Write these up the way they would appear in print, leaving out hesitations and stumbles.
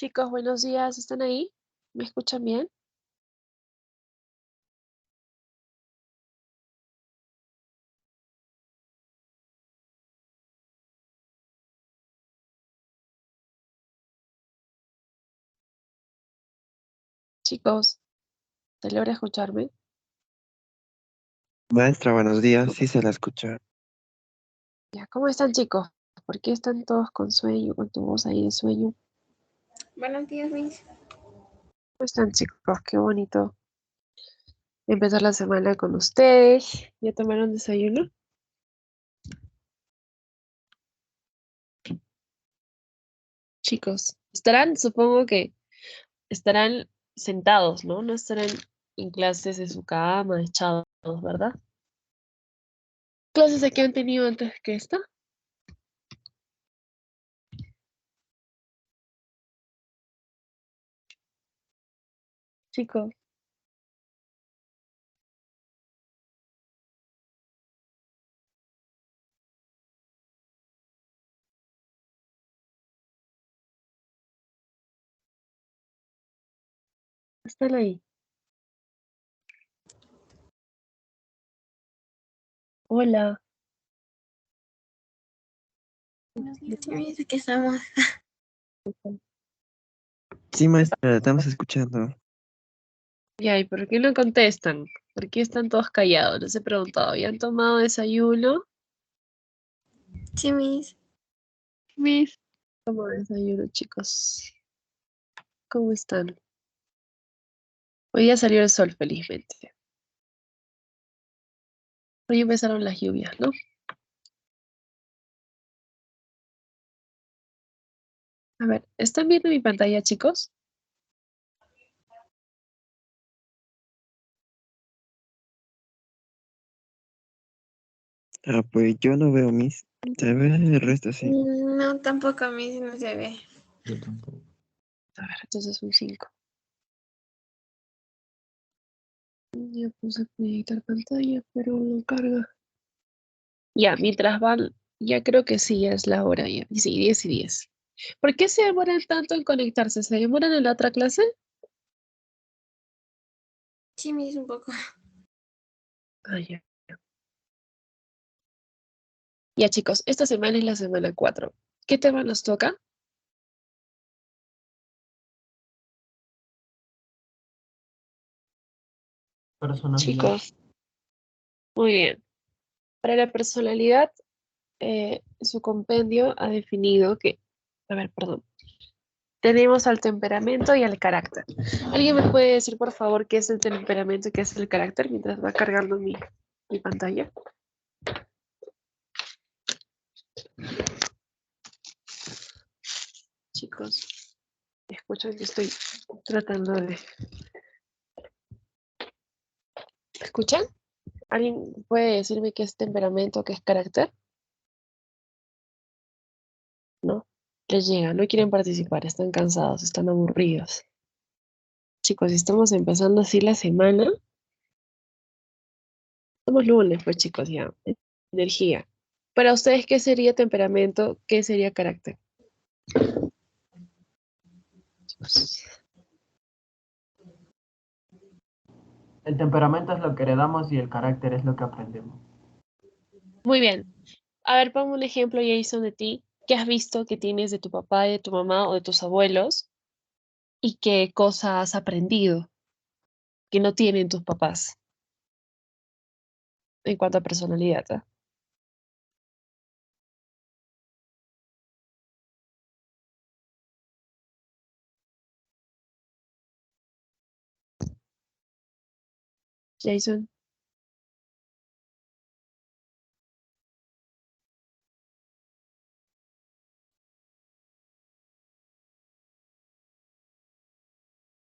Chicos, buenos días, ¿están ahí? ¿Me escuchan bien? Chicos, ¿se logra escucharme? Maestra, buenos días. Sí se la escucha. Ya, ¿cómo están, chicos? ¿Por qué están todos con sueño, con tu voz ahí de sueño? Buenos días, Miss. ¿Cómo están, chicos? Qué bonito empezar la semana con ustedes. ¿Ya tomaron desayuno? Chicos, supongo que estarán sentados, ¿no? No estarán en clases de su cama, echados, ¿verdad? ¿Clases de qué han tenido antes que esta? Chicos, ¿están ahí? Hola. Buenos días, Miss. Aquí estamos. Sí, maestra, la estamos escuchando. Ya, ¿y por qué no contestan? ¿Por qué están todos callados? Les he preguntado, ¿ya han tomado desayuno? Sí, Miss. Mis. Tomo desayuno, chicos. ¿Cómo están? Hoy ya salió el sol, felizmente. Hoy empezaron las lluvias, ¿no? A ver, ¿están viendo mi pantalla, chicos? Ah, pues yo no veo mis. Se ve el resto sí. No, tampoco, Miss, no se ve. Yo tampoco. A ver, entonces un 5. Ya puse proyectar pantalla, pero no carga. Ya, mientras van, ya creo que sí es la hora ya. Y sí, 10 y 10. ¿Por qué se demoran tanto en conectarse? ¿Se demoran en la otra clase? Sí, Miss, un poco. Ah, ya. Ya, chicos, esta semana es la semana 4. ¿Qué tema nos toca? Personalidad. Chicos, muy bien. Para la personalidad, su compendio ha definido que, a ver, perdón, tenemos al temperamento y al carácter. ¿Alguien me puede decir, por favor, qué es el temperamento y qué es el carácter mientras va cargando mi pantalla? Chicos, escuchan que estoy tratando de... ¿Escuchan? ¿Alguien puede decirme qué es temperamento, qué es carácter? ¿No? Les llega, no quieren participar, están cansados, están aburridos. Chicos, estamos empezando así la semana. Estamos lunes, pues chicos, ya. Energía. Para ustedes, ¿qué sería temperamento? ¿Qué sería carácter? El temperamento es lo que heredamos y el carácter es lo que aprendemos. Muy bien. A ver, ponme un ejemplo, Jason, de ti. ¿Qué has visto que tienes de tu papá, de tu mamá o de tus abuelos? ¿Y qué cosa has aprendido que no tienen tus papás en cuanto a personalidad? Jason,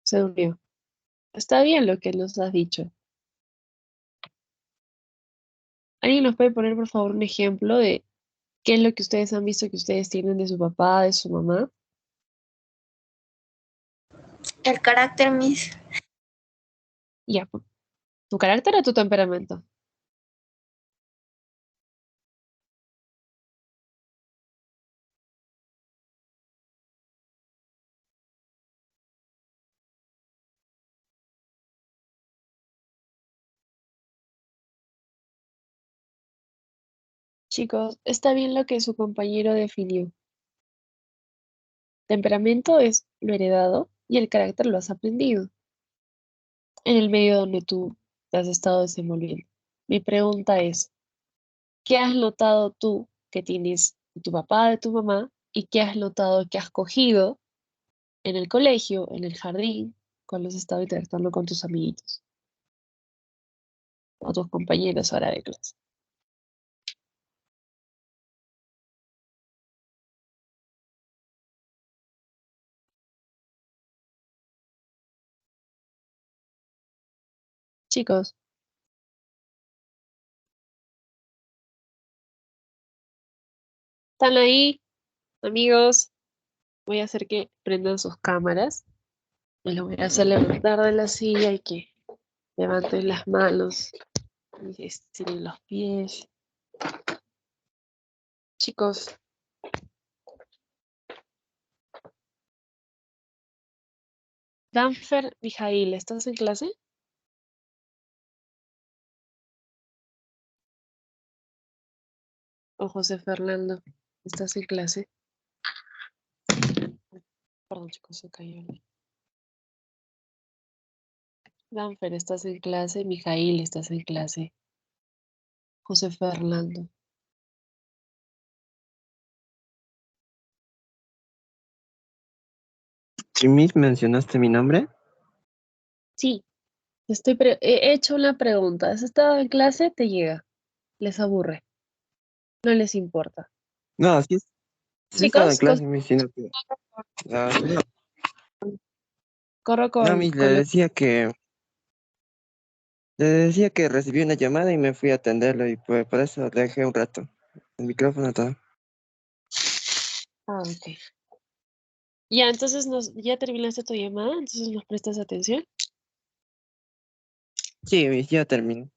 se durmió. Está bien lo que nos has dicho. ¿Alguien nos puede poner, por favor, un ejemplo de qué es lo que ustedes han visto que ustedes tienen de su papá, de su mamá? El carácter, Miss. Ya, ¿tu carácter o tu temperamento? Chicos, está bien lo que su compañero definió. Temperamento es lo heredado y el carácter lo has aprendido en el medio donde tú te has estado desenvolviendo. Mi pregunta es, ¿qué has notado tú que tienes de tu papá, de tu mamá, y qué has notado que has cogido en el colegio, en el jardín, cuando has estado interactuando con tus amiguitos o tus compañeros ahora de clase? Chicos, ¿están ahí, amigos? Voy a hacer que prendan sus cámaras. Y lo voy a hacer levantar de la silla y que levanten las manos y estiren los pies. Chicos, Danfer Mijail, ¿estás en clase? O José Fernando, ¿estás en clase? Perdón, chicos, se cayó. Danfer, ¿estás en clase? Mijail, ¿estás en clase? José Fernando. Jimmy, ¿mencionaste mi nombre? Sí, he hecho una pregunta. ¿Has estado en clase? Te llega. Les aburre. No les importa. No, sí estaba en Chicos, clase, Miss, sino que... no, corro no, Miss, con lo... le decía que recibí una llamada y me fui a atenderlo y pues por eso le dejé un rato el micrófono todo. Ah, ok. Ya, entonces ya terminaste tu llamada, entonces nos prestas atención. Sí, Miss, ya terminé.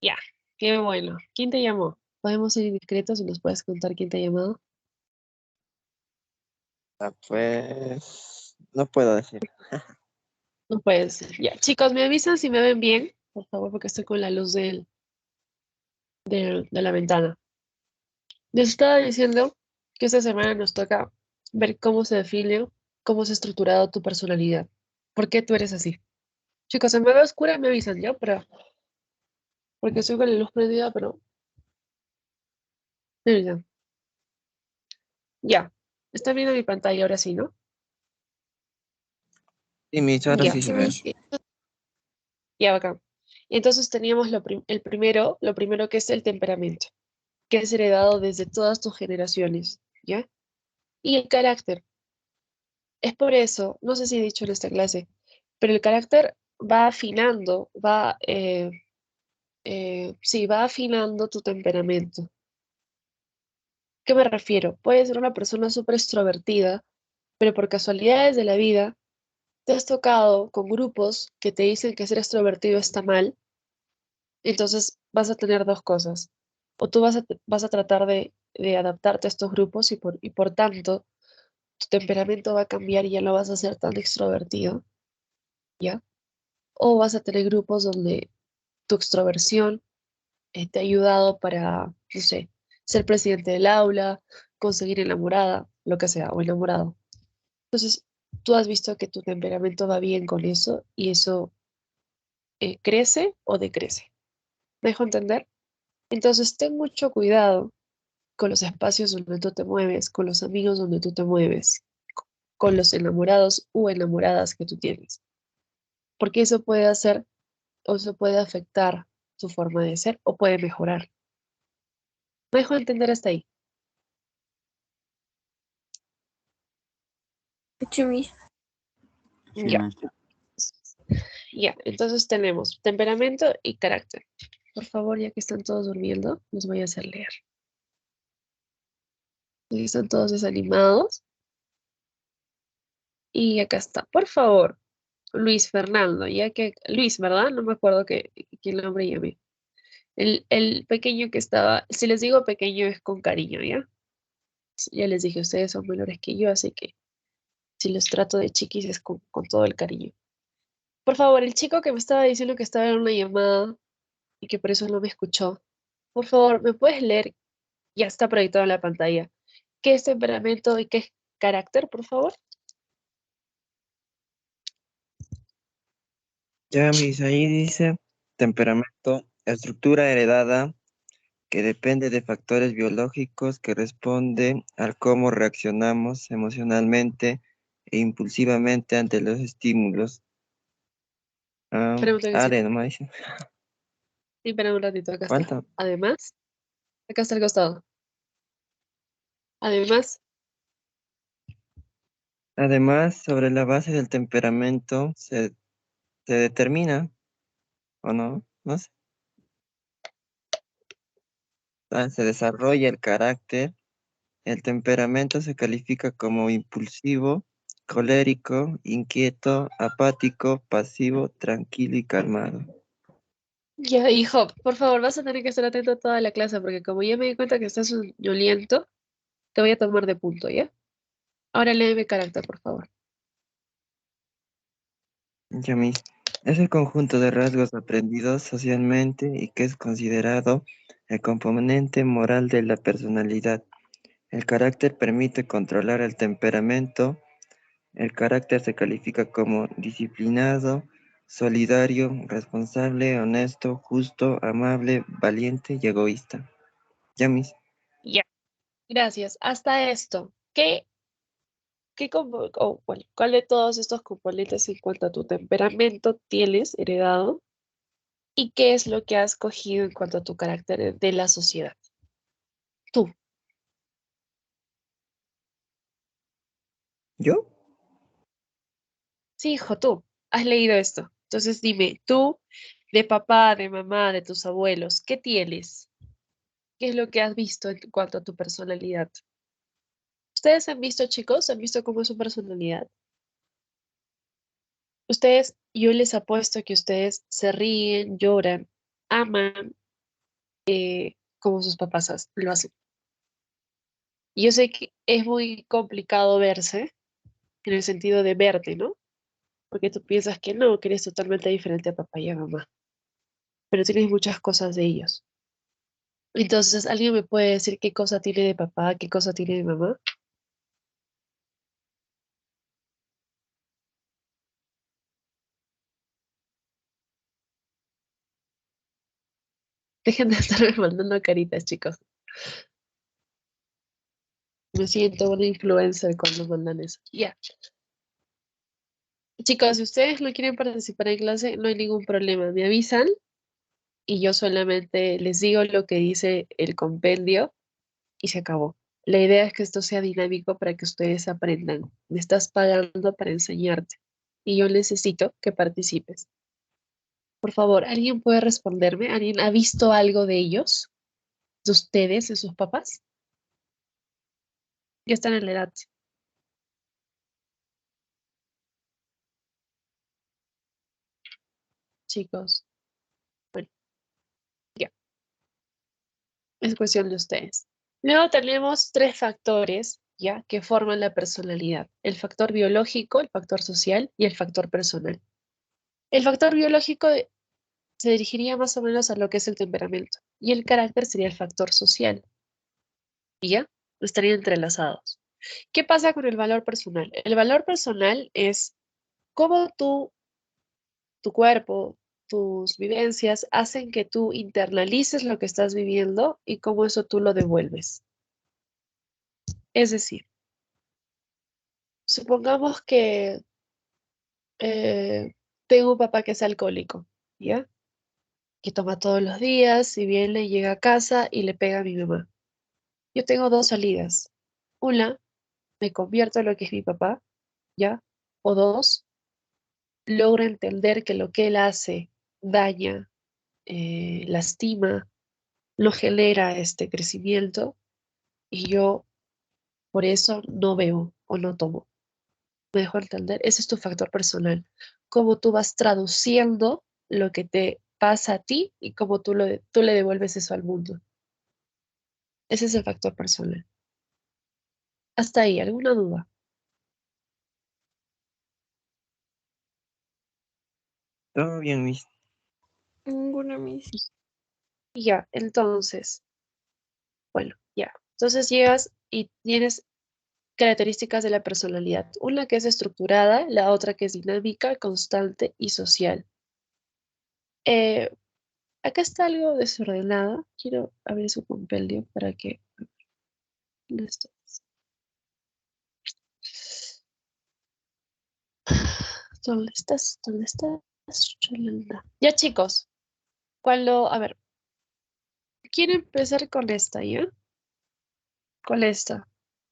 Ya, qué bueno. ¿Quién te llamó? ¿Podemos ser indiscretos y nos puedes contar quién te ha llamado? Ah, pues no puedo decir. No puedes. Ya, chicos, me avisan si me ven bien, por favor, porque estoy con la luz de la ventana. Les estaba diciendo que esta semana nos toca ver cómo se define, cómo se ha estructurado tu personalidad. ¿Por qué tú eres así? Chicos, se me ve oscura, me avisan, ¿ya? Pero, porque estoy con la luz prendida, pero me avisan. Ya, está viendo mi pantalla ahora sí, ¿no? Sí, Miss, ahora Ya, sí se Sí, ve. Miss. ya, bacán. Y entonces teníamos lo primero que es el temperamento, que es heredado desde todas tus generaciones, ¿ya? Y el carácter. Es por eso, no sé si he dicho en esta clase, pero el carácter va afinando, sí, va afinando tu temperamento. ¿Qué me refiero? Puedes ser una persona súper extrovertida, pero por casualidades de la vida te has tocado con grupos que te dicen que ser extrovertido está mal. Entonces vas a tener dos cosas. O tú vas a tratar de adaptarte a estos grupos y por tanto tu temperamento va a cambiar y ya no vas a ser tan extrovertido, ¿ya? O vas a tener grupos donde tu extroversión te ha ayudado para, no sé, ser presidente del aula, conseguir enamorada, lo que sea, o enamorado. Entonces, tú has visto que tu temperamento va bien con eso y eso crece o decrece. ¿Me dejo entender? Entonces, ten mucho cuidado con los espacios donde tú te mueves, con los amigos donde tú te mueves, con los enamorados o enamoradas que tú tienes, porque eso puede hacer o eso puede afectar tu forma de ser o puede mejorar. ¿Me dejo entender hasta ahí? Sí, Miss. Sí, Ya, Miss. ya. Entonces tenemos temperamento y carácter. Por favor, ya que están todos durmiendo, los voy a hacer leer. Ya están todos desanimados. Y acá está. Por favor, Luis Fernando, ya que Luis, ¿verdad? No me acuerdo qué nombre llamé. El pequeño que estaba, si les digo pequeño es con cariño, ¿ya? Ya les dije, ustedes son menores que yo, así que si los trato de chiquis es con todo el cariño. Por favor, el chico que me estaba diciendo que estaba en una llamada y que por eso no me escuchó, por favor, ¿me puedes leer Ya está proyectado en la pantalla. ¿Qué es temperamento y qué es carácter, por favor? Ya, mis, ahí dice temperamento, estructura heredada que depende de factores biológicos que responden al cómo reaccionamos emocionalmente e impulsivamente ante los estímulos. Pregunta que sí. Nomás dice. Sí, espera un ratito, acá está. Falta. Además, acá está al costado. Además, Además, sobre la base del temperamento se determina, ¿o no? No sé. Se desarrolla el carácter. El temperamento se califica como impulsivo, colérico, inquieto, apático, pasivo, tranquilo y calmado. ya, hijo, por favor, vas a tener que estar atento a toda la clase, porque como ya me di cuenta que estás soñoliento, te voy a tomar de punto, ¿ya? Ahora léeme carácter, por favor. Yamis, es el conjunto de rasgos aprendidos socialmente y que es considerado el componente moral de la personalidad. El carácter permite controlar el temperamento. El carácter se califica como disciplinado, solidario, responsable, honesto, justo, amable, valiente y egoísta. Yamis, Ya, gracias. Hasta esto, bueno, ¿cuál de todos estos componentes en cuanto a tu temperamento tienes heredado y qué es lo que has cogido en cuanto a tu carácter de la sociedad? Tú, ¿yo? sí, hijo, tú, has leído esto. Entonces dime, tú, de papá, de mamá, de tus abuelos, ¿qué tienes? ¿Qué es lo que has visto en cuanto a tu personalidad? ¿Ustedes han visto, chicos? ¿Han visto cómo es su personalidad? Ustedes, yo les apuesto que ustedes se ríen, lloran, aman, como sus papás lo hacen. Y yo sé que es muy complicado verse, en el sentido de verte, ¿no? Porque tú piensas que no, que eres totalmente diferente a papá y a mamá, pero tienes muchas cosas de ellos. Entonces, ¿alguien me puede decir qué cosa tiene de papá, qué cosa tiene de mamá? Dejen de estarme mandando caritas, chicos. Me siento una influencer cuando mandan eso. Ya. Chicos, si ustedes no quieren participar en clase, no hay ningún problema. Me avisan y yo solamente les digo lo que dice el compendio y se acabó. La idea es que esto sea dinámico para que ustedes aprendan. Me estás pagando para enseñarte y yo necesito que participes. Por favor, ¿alguien puede responderme? ¿Alguien ha visto algo de ellos? ¿De ustedes, de sus papás? Ya están en la edad, chicos. Bueno, ya, es cuestión de ustedes. Luego tenemos tres factores, ya, que forman la personalidad. El factor biológico, el factor social y el factor personal. El factor biológico se dirigiría más o menos a lo que es el temperamento y el carácter sería el factor social. ¿Y ya? Estarían entrelazados. ¿Qué pasa con el valor personal? El valor personal es cómo tu cuerpo, tus vivencias hacen que tú internalices lo que estás viviendo y cómo eso tú lo devuelves. Es decir, supongamos que tengo un papá que es alcohólico, ¿ya? Que toma todos los días y viene, llega a casa y le pega a mi mamá. Yo tengo dos salidas. Una, me convierto en lo que es mi papá, ¿ya? O dos, logro entender que lo que él hace daña, lastima, no genera este crecimiento y yo por eso no bebo o no tomo. ¿Me dejo entender? Ese es tu factor personal. Cómo tú vas traduciendo lo que te pasa a ti y cómo tú le devuelves eso al mundo. Ese es el factor personal. Hasta ahí, ¿alguna duda? todo bien, mis. Ninguna mis. Y ya, entonces, bueno, Ya. Entonces llegas y tienes características de la personalidad. Una que es estructurada, la otra que es dinámica, constante y social. Eh, Acá está algo desordenado. Quiero abrir su compendio para que... ¿Dónde está? ¿Dónde estás? ¿Dónde estás? Yolanda? Ya, chicos. A ver, quiero empezar con esta, ¿ya? Con esta.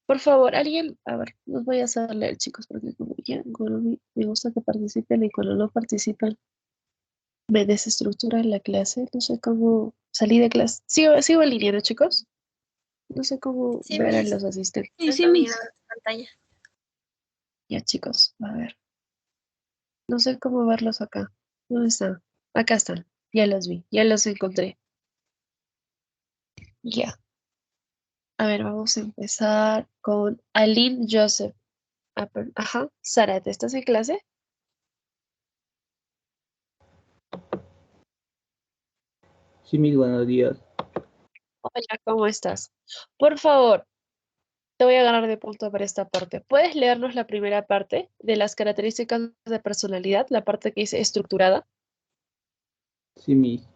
Por favor, alguien, a ver, los voy a hacer leer, chicos, porque como ya, cuando me gusta que participen y cuando no participan, me desestructura la clase. No sé cómo salí de clase. Sigo en línea, ¿no, chicos? No sé cómo Sí, ver a mis. los asistentes. Sí, sí, mis. Pantalla. Ya, chicos, a ver. No sé cómo verlos acá. ¿Dónde están? Acá están. Ya los vi, ya los encontré. Ya. A ver, vamos a empezar con Aline Joseph. Ajá. Sara, ¿te estás en clase? Sí, mis buenos días. Hola, ¿cómo estás? Por favor, te voy a ganar de punto para esta parte. ¿Puedes leernos la primera parte de las características de personalidad, la parte que dice estructurada? Sí, mis.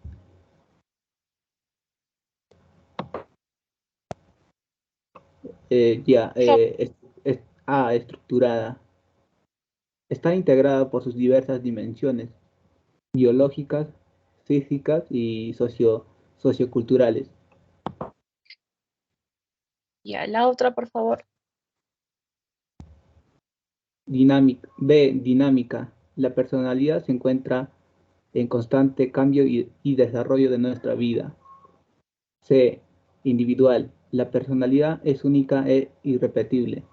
Ya, Por favor. estructurada. Está integrada por sus diversas dimensiones biológicas, físicas y socioculturales. Ya, la otra, por favor. Dinámica. La personalidad se encuentra en constante cambio y desarrollo de nuestra vida. C. Individual. La personalidad es única e irrepetible.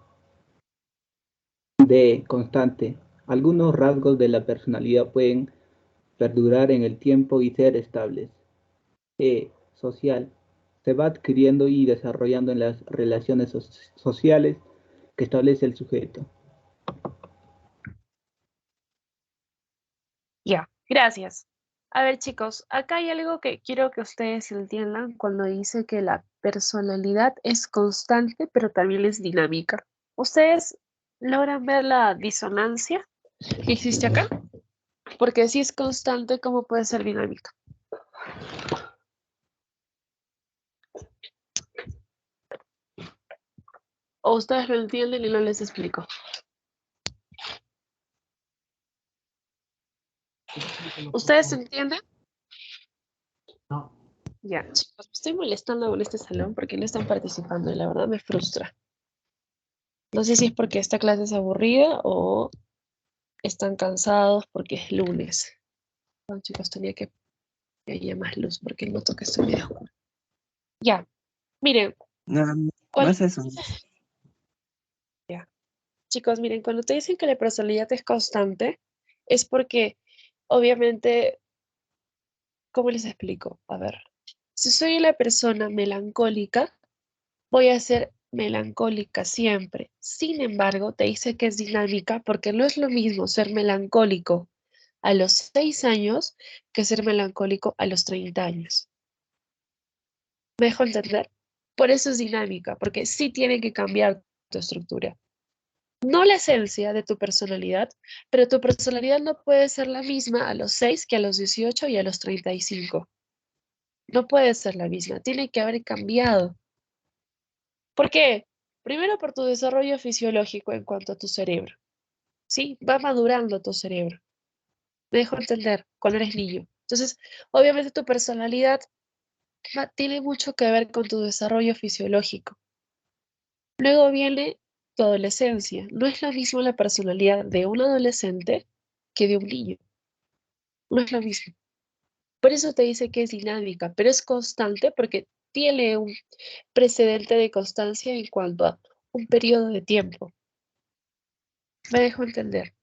D. Constante. Algunos rasgos de la personalidad pueden perdurar en el tiempo y ser estables. E. Social. Se va adquiriendo y desarrollando en las relaciones sociales que establece el sujeto. Ya, gracias. A ver, chicos, acá hay algo que quiero que ustedes entiendan cuando dice que la personalidad es constante, pero también es dinámica. ¿Ustedes logran ver la disonancia que existe acá? Porque si es constante, ¿cómo puede ser dinámica? ¿O ustedes lo entienden y no les explico? ¿Ustedes entienden? No, Ya, chicos, me estoy molestando con este salón porque no están participando y la verdad me frustra. No sé si es porque esta clase es aburrida o están cansados porque es lunes. Bueno, chicos, tenía que haya más luz porque noto que estoy medio oscuro. Ya, miren, No, cuando, más eso. ya, chicos, miren, cuando te dicen que la personalidad es constante, es porque obviamente, ¿cómo les explico? A ver, si soy una persona melancólica, voy a ser melancólica siempre. Sin embargo, te dice que es dinámica porque no es lo mismo ser melancólico a los 6 años que ser melancólico a los 30 años. ¿Me dejo entender? Por eso es dinámica, porque sí tiene que cambiar tu estructura. No la esencia de tu personalidad, pero tu personalidad no puede ser la misma a los 6 que a los 18 y a los 35. No puede ser la misma, tiene que haber cambiado. ¿Por qué? Primero por tu desarrollo fisiológico en cuanto a tu cerebro. ¿Sí? Va madurando tu cerebro. Me dejo entender cuando eres niño. Entonces, obviamente tu personalidad tiene mucho que ver con tu desarrollo fisiológico. Luego viene tu adolescencia. No es lo mismo la personalidad de un adolescente que de un niño. No es lo mismo. Por eso te dice que es dinámica, pero es constante porque tiene un precedente de constancia en cuanto a un periodo de tiempo. Me dejo entender.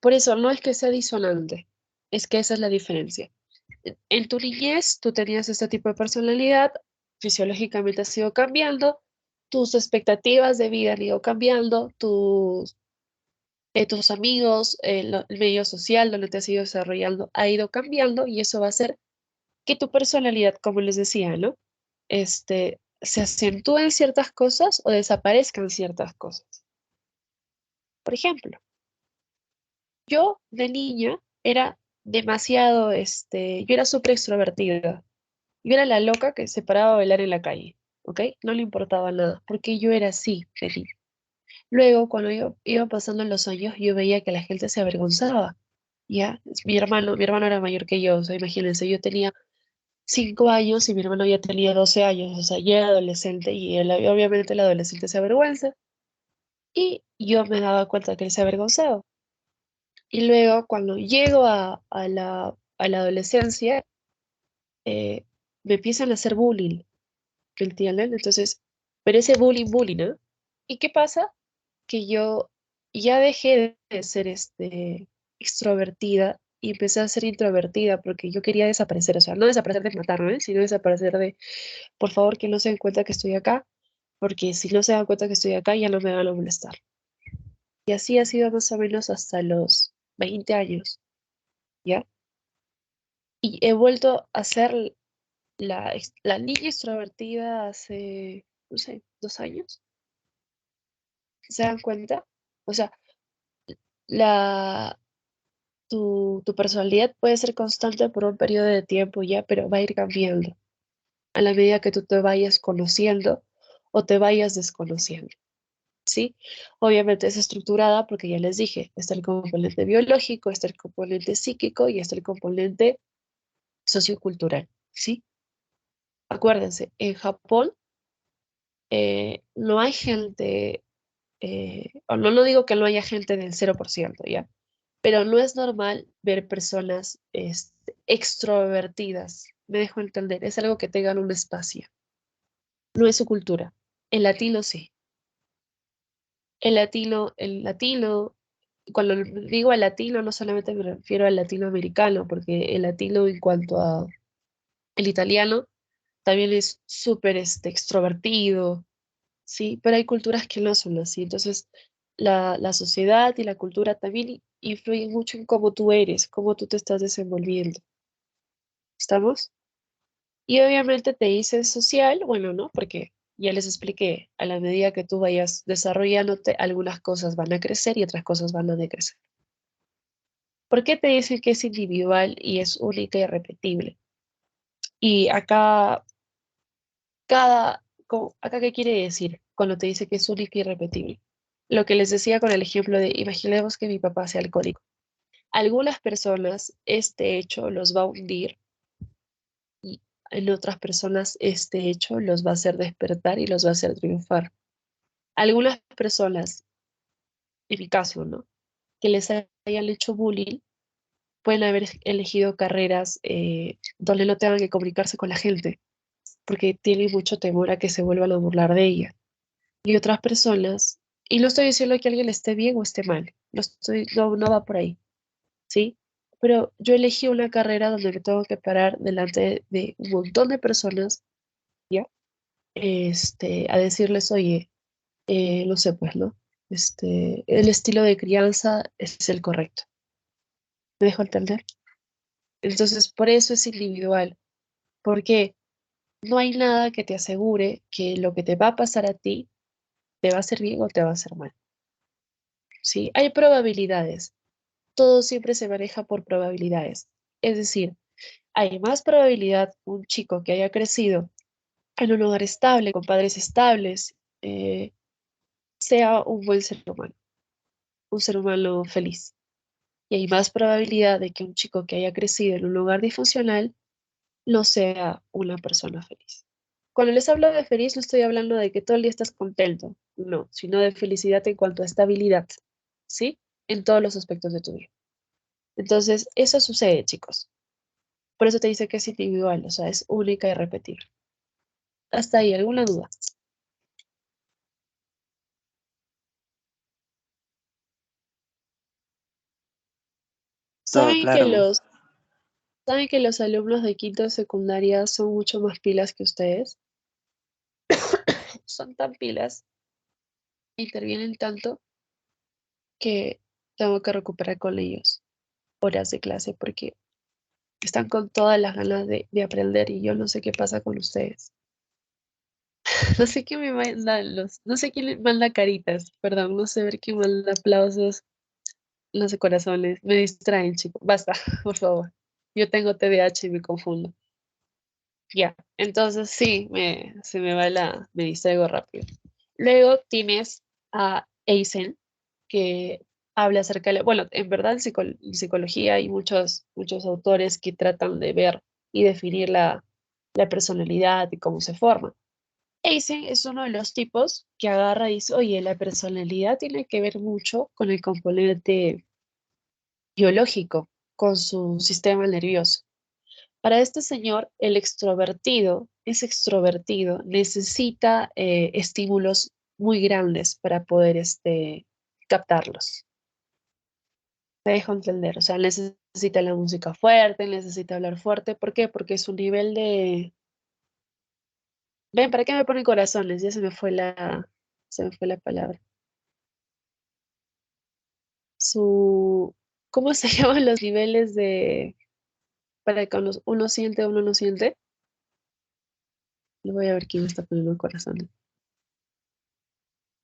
Por eso no es que sea disonante, es que esa es la diferencia. En tu niñez tú tenías este tipo de personalidad, fisiológicamente has ido cambiando, tus expectativas de vida han ido cambiando, tus amigos, el medio social donde te has ido desarrollando ha ido cambiando y eso va a hacer que tu personalidad, como les decía, ¿no? se acentúen ciertas cosas o desaparezcan ciertas cosas. Por ejemplo, yo de niña era demasiado, yo era súper extrovertida. Yo era la loca que se paraba a bailar en la calle, ¿ok? No le importaba nada, porque yo era así de niña. Luego, cuando yo iba pasando los años, yo veía que la gente se avergonzaba, ¿ya? Mi hermano era mayor que yo, o sea, imagínense, yo tenía 5 años y mi hermano ya tenía 12 años, o sea, ya era adolescente y obviamente el adolescente se avergüenza y yo me daba cuenta que él se avergonzaba. Y luego, cuando llego a la adolescencia, eh, me empiezan a hacer bullying, ¿me entienden? Entonces, pero ese bullying, ¿no? ¿Y qué pasa? Que yo ya dejé de ser extrovertida y empecé a ser introvertida porque yo quería desaparecer, o sea, no desaparecer de matarme, sino desaparecer de, por favor, que no se den cuenta que estoy acá, porque si no se dan cuenta que estoy acá, ya no me van a molestar. Y así ha sido más o menos hasta los 20 años, ¿ya? Y he vuelto a ser la niña extrovertida hace, no sé, 2 años. ¿Se dan cuenta? O sea, la, tu personalidad puede ser constante por un periodo de tiempo ya, pero va a ir cambiando a la medida que tú te vayas conociendo o te vayas desconociendo, ¿sí? Obviamente es estructurada porque ya les dije, está el componente biológico, está el componente psíquico y está el componente sociocultural, ¿sí? Acuérdense, en Japón no hay gente, o no lo digo que no haya gente del 0%, ¿ya? Pero no es normal ver personas extrovertidas. Me dejo entender, es algo que tengan un espacio. No es su cultura. El latino sí. El latino, cuando digo al latino, no solamente me refiero al latinoamericano, porque el latino en cuanto a el italiano también es súper extrovertido, ¿sí? Pero hay culturas que no son así. Entonces, la sociedad y la cultura también influyen mucho en cómo tú eres, cómo tú te estás desenvolviendo. ¿Estamos? Y obviamente te dice social, bueno, ¿no? Porque ya les expliqué, a la medida que tú vayas desarrollándote, algunas cosas van a crecer y otras cosas van a decrecer. ¿Por qué te dicen que es individual y es única y repetible? Y acá, acá, ¿qué quiere decir cuando te dice que es única y repetible? Lo que les decía con el ejemplo de, imaginemos que mi papá sea alcohólico. Algunas personas este hecho los va a hundir y en otras personas este hecho los va a hacer despertar y los va a hacer triunfar. Algunas personas, en mi caso, ¿no? Que les hayan hecho bullying, pueden haber elegido carreras donde no tengan que comunicarse con la gente, porque tienen mucho temor a que se vuelvan a burlar de ella. Y otras personas, y no estoy diciendo que alguien esté bien o esté mal, no va por ahí, ¿sí? Pero yo elegí una carrera donde me tengo que parar delante de un montón de personas, ¿ya? A decirles, oye, no sé, pues, ¿no? El estilo de crianza es el correcto. ¿Me dejo entender? Entonces, por eso es individual, porque no hay nada que te asegure que lo que te va a pasar a ti te va a hacer bien o te va a hacer mal, ¿sí? Hay probabilidades. Todo siempre se maneja por probabilidades. Es decir, hay más probabilidad un chico que haya crecido en un hogar estable, con padres estables, sea un buen ser humano, un ser humano feliz. Y hay más probabilidad de que un chico que haya crecido en un lugar disfuncional no sea una persona feliz. Cuando les hablo de feliz, no estoy hablando de que todo el día estás contento, no, sino de felicidad en cuanto a estabilidad, ¿sí? En todos los aspectos de tu vida. Entonces, eso sucede, chicos. Por eso te dice que es individual, o sea, es única y repetible. Hasta ahí, ¿alguna duda? Todo ¿Saben que claro, ma. los, saben que los alumnos de quinto de secundaria son mucho más pilas que ustedes? Son tan pilas, intervienen tanto que tengo que recuperar con ellos horas de clase porque están con todas las ganas de aprender y yo no sé qué pasa con ustedes. No sé quién me manda no sé quién le manda caritas, perdón, no sé ver quién manda aplausos, no sé corazones, me distraen, chicos. Basta, por favor. Yo tengo TDAH y me confundo. Ya, entonces sí, se me va me distraigo rápido. Luego tienes a Eisen, que habla acerca de, bueno, en verdad en psicología hay muchos autores que tratan de ver y definir la personalidad y cómo se forma. Eisen es uno de los tipos que agarra y dice, oye, la personalidad tiene que ver mucho con el componente biológico, con su sistema nervioso. Para este señor, el extrovertido, ese extrovertido, necesita estímulos muy grandes para poder captarlos. Te dejo entender, o sea, necesita la música fuerte, necesita hablar fuerte. ¿Por qué? Porque su nivel de... Ven, ¿para qué me ponen corazones? Ya se me fue la palabra. Su... ¿Cómo se llaman los niveles de... para cuando uno siente o uno no siente? Lo voy a ver quién me está poniendo corazones.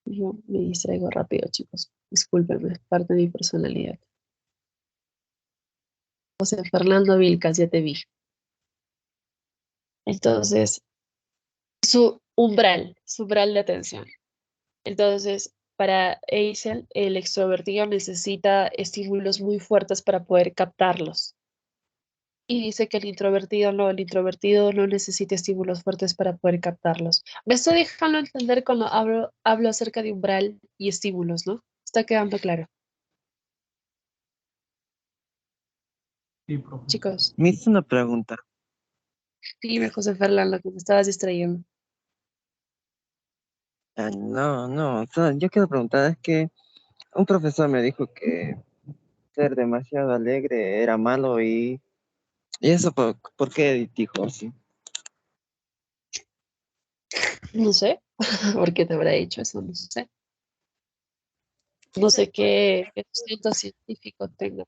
Yo me distraigo rápido, chicos. Discúlpenme, es parte de mi personalidad. José Fernando Vilcas, ya te vi. Entonces, su umbral de atención. Entonces, para Eisel, el extrovertido necesita estímulos muy fuertes para poder captarlos. Y dice que el introvertido no necesita estímulos fuertes para poder captarlos. Me estoy dejando entender cuando hablo acerca de umbral y estímulos, ¿no? Está quedando claro. Sí, profe. Chicos, Me hizo una pregunta. dime, José Fernando, que me estabas distrayendo. No, no, o sea, yo quiero preguntar, es que un profesor me dijo que ser demasiado alegre era malo y eso por qué dijo así. No sé, ¿por qué te habrá dicho eso? No sé. No sé qué sustento científico tenga.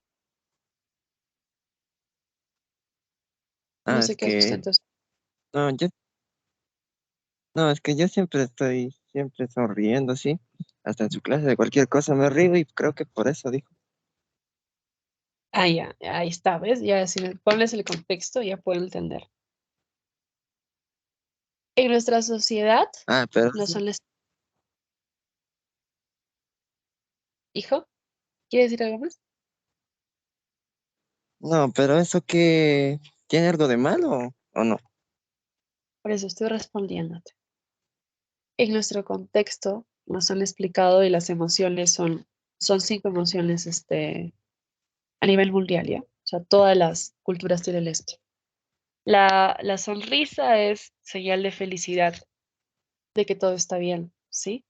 No Ah, sé qué sustento. no, no, es que yo siempre estoy siempre sonriendo, sí, hasta en su clase de cualquier cosa me río y creo que por eso dijo. Ah, ya, ahí está, ¿ves? Ya si le pones el contexto, ya puedo entender. En nuestra sociedad, Ah, pero no son les... Hijo, ¿quieres decir algo más? no, pero eso que tiene algo de malo o no. Por eso estoy respondiéndote. En nuestro contexto, nos han explicado y las emociones son 5 emociones a nivel mundial, ¿ya? O sea, todas las culturas tienen esto. La sonrisa es señal de felicidad, de que todo está bien, ¿sí?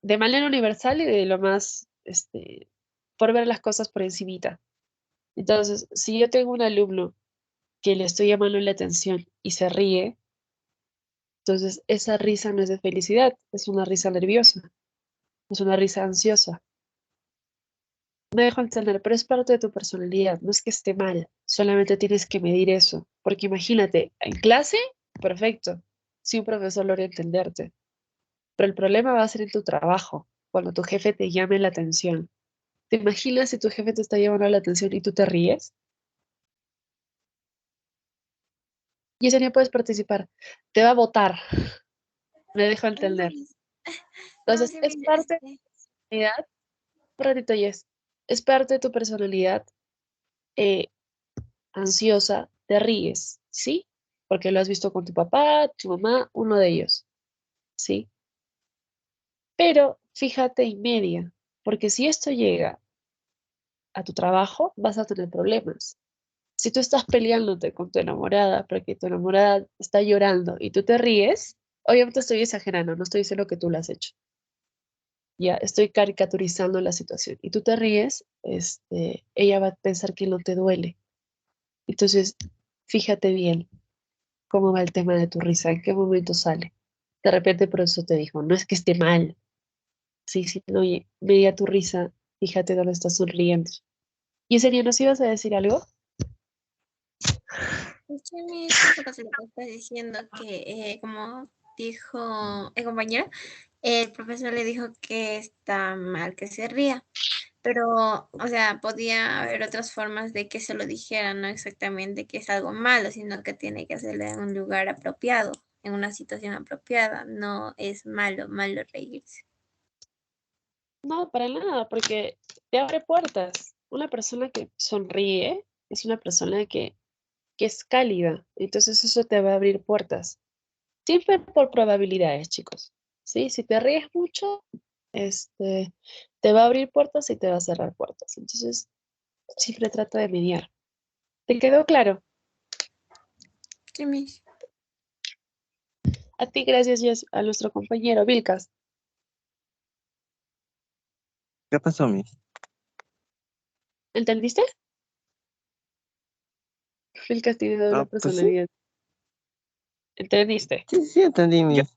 De manera universal y de lo más, por ver las cosas por encimita. Entonces, si yo tengo un alumno que le estoy llamando la atención y se ríe, entonces esa risa no es de felicidad, es una risa nerviosa, es una risa ansiosa. Me dejo entender, pero es parte de tu personalidad, no es que esté mal, solamente tienes que medir eso, porque imagínate, en clase, perfecto, si un profesor logra entenderte, pero el problema va a ser en tu trabajo, cuando tu jefe te llame la atención. ¿Te imaginas si tu jefe te está llamando la atención y tú te ríes? Y ese día puedes participar. Te va a votar. Me dejo No, entender. no, Entonces, sí, es mira, parte de tu personalidad. Un ratito, Jess. Es parte de tu personalidad eh, ansiosa. Te ríes, ¿sí? Porque lo has visto con tu papá, tu mamá, uno de ellos, ¿sí? Pero fíjate y media, porque si esto llega a tu trabajo, vas a tener problemas. Si tú estás peleándote con tu enamorada porque tu enamorada está llorando y tú te ríes, obviamente estoy exagerando, no estoy diciendo que tú lo has hecho. Ya estoy caricaturizando la situación y tú te ríes, ella va a pensar que no te duele. Entonces, fíjate bien cómo va el tema de tu risa, en qué momento sale. De repente por eso te dijo, no es que esté mal, sí, sí, no, oye, media tu risa, fíjate dónde estás sonriendo. ¿Y ese día nos ibas a decir algo? Sí, Miss, justo lo que estás diciendo que, como dijo el compañero, el profesor le dijo que está mal que se ría, pero, o sea, podía haber otras formas de que se lo dijera, no exactamente que es algo malo, sino que tiene que hacerlo en un lugar apropiado, en una situación apropiada, no es malo reírse. No, para nada, porque te abre puertas. Una persona que sonríe es una persona que es cálida, entonces eso te va a abrir puertas. Siempre por probabilidades, chicos. ¿Sí? Si te ríes mucho, te va a abrir puertas y te va a cerrar puertas. Entonces, siempre trata de mediar. ¿Te quedó claro? Sí, Miss. A ti, gracias, Jess, a nuestro compañero Vilcas. ¿Qué pasó, Miss? ¿Entendiste? Vilcas tiene doble Ah, pues sí, personalidad. ¿Entendiste? sí, entendí, Miss.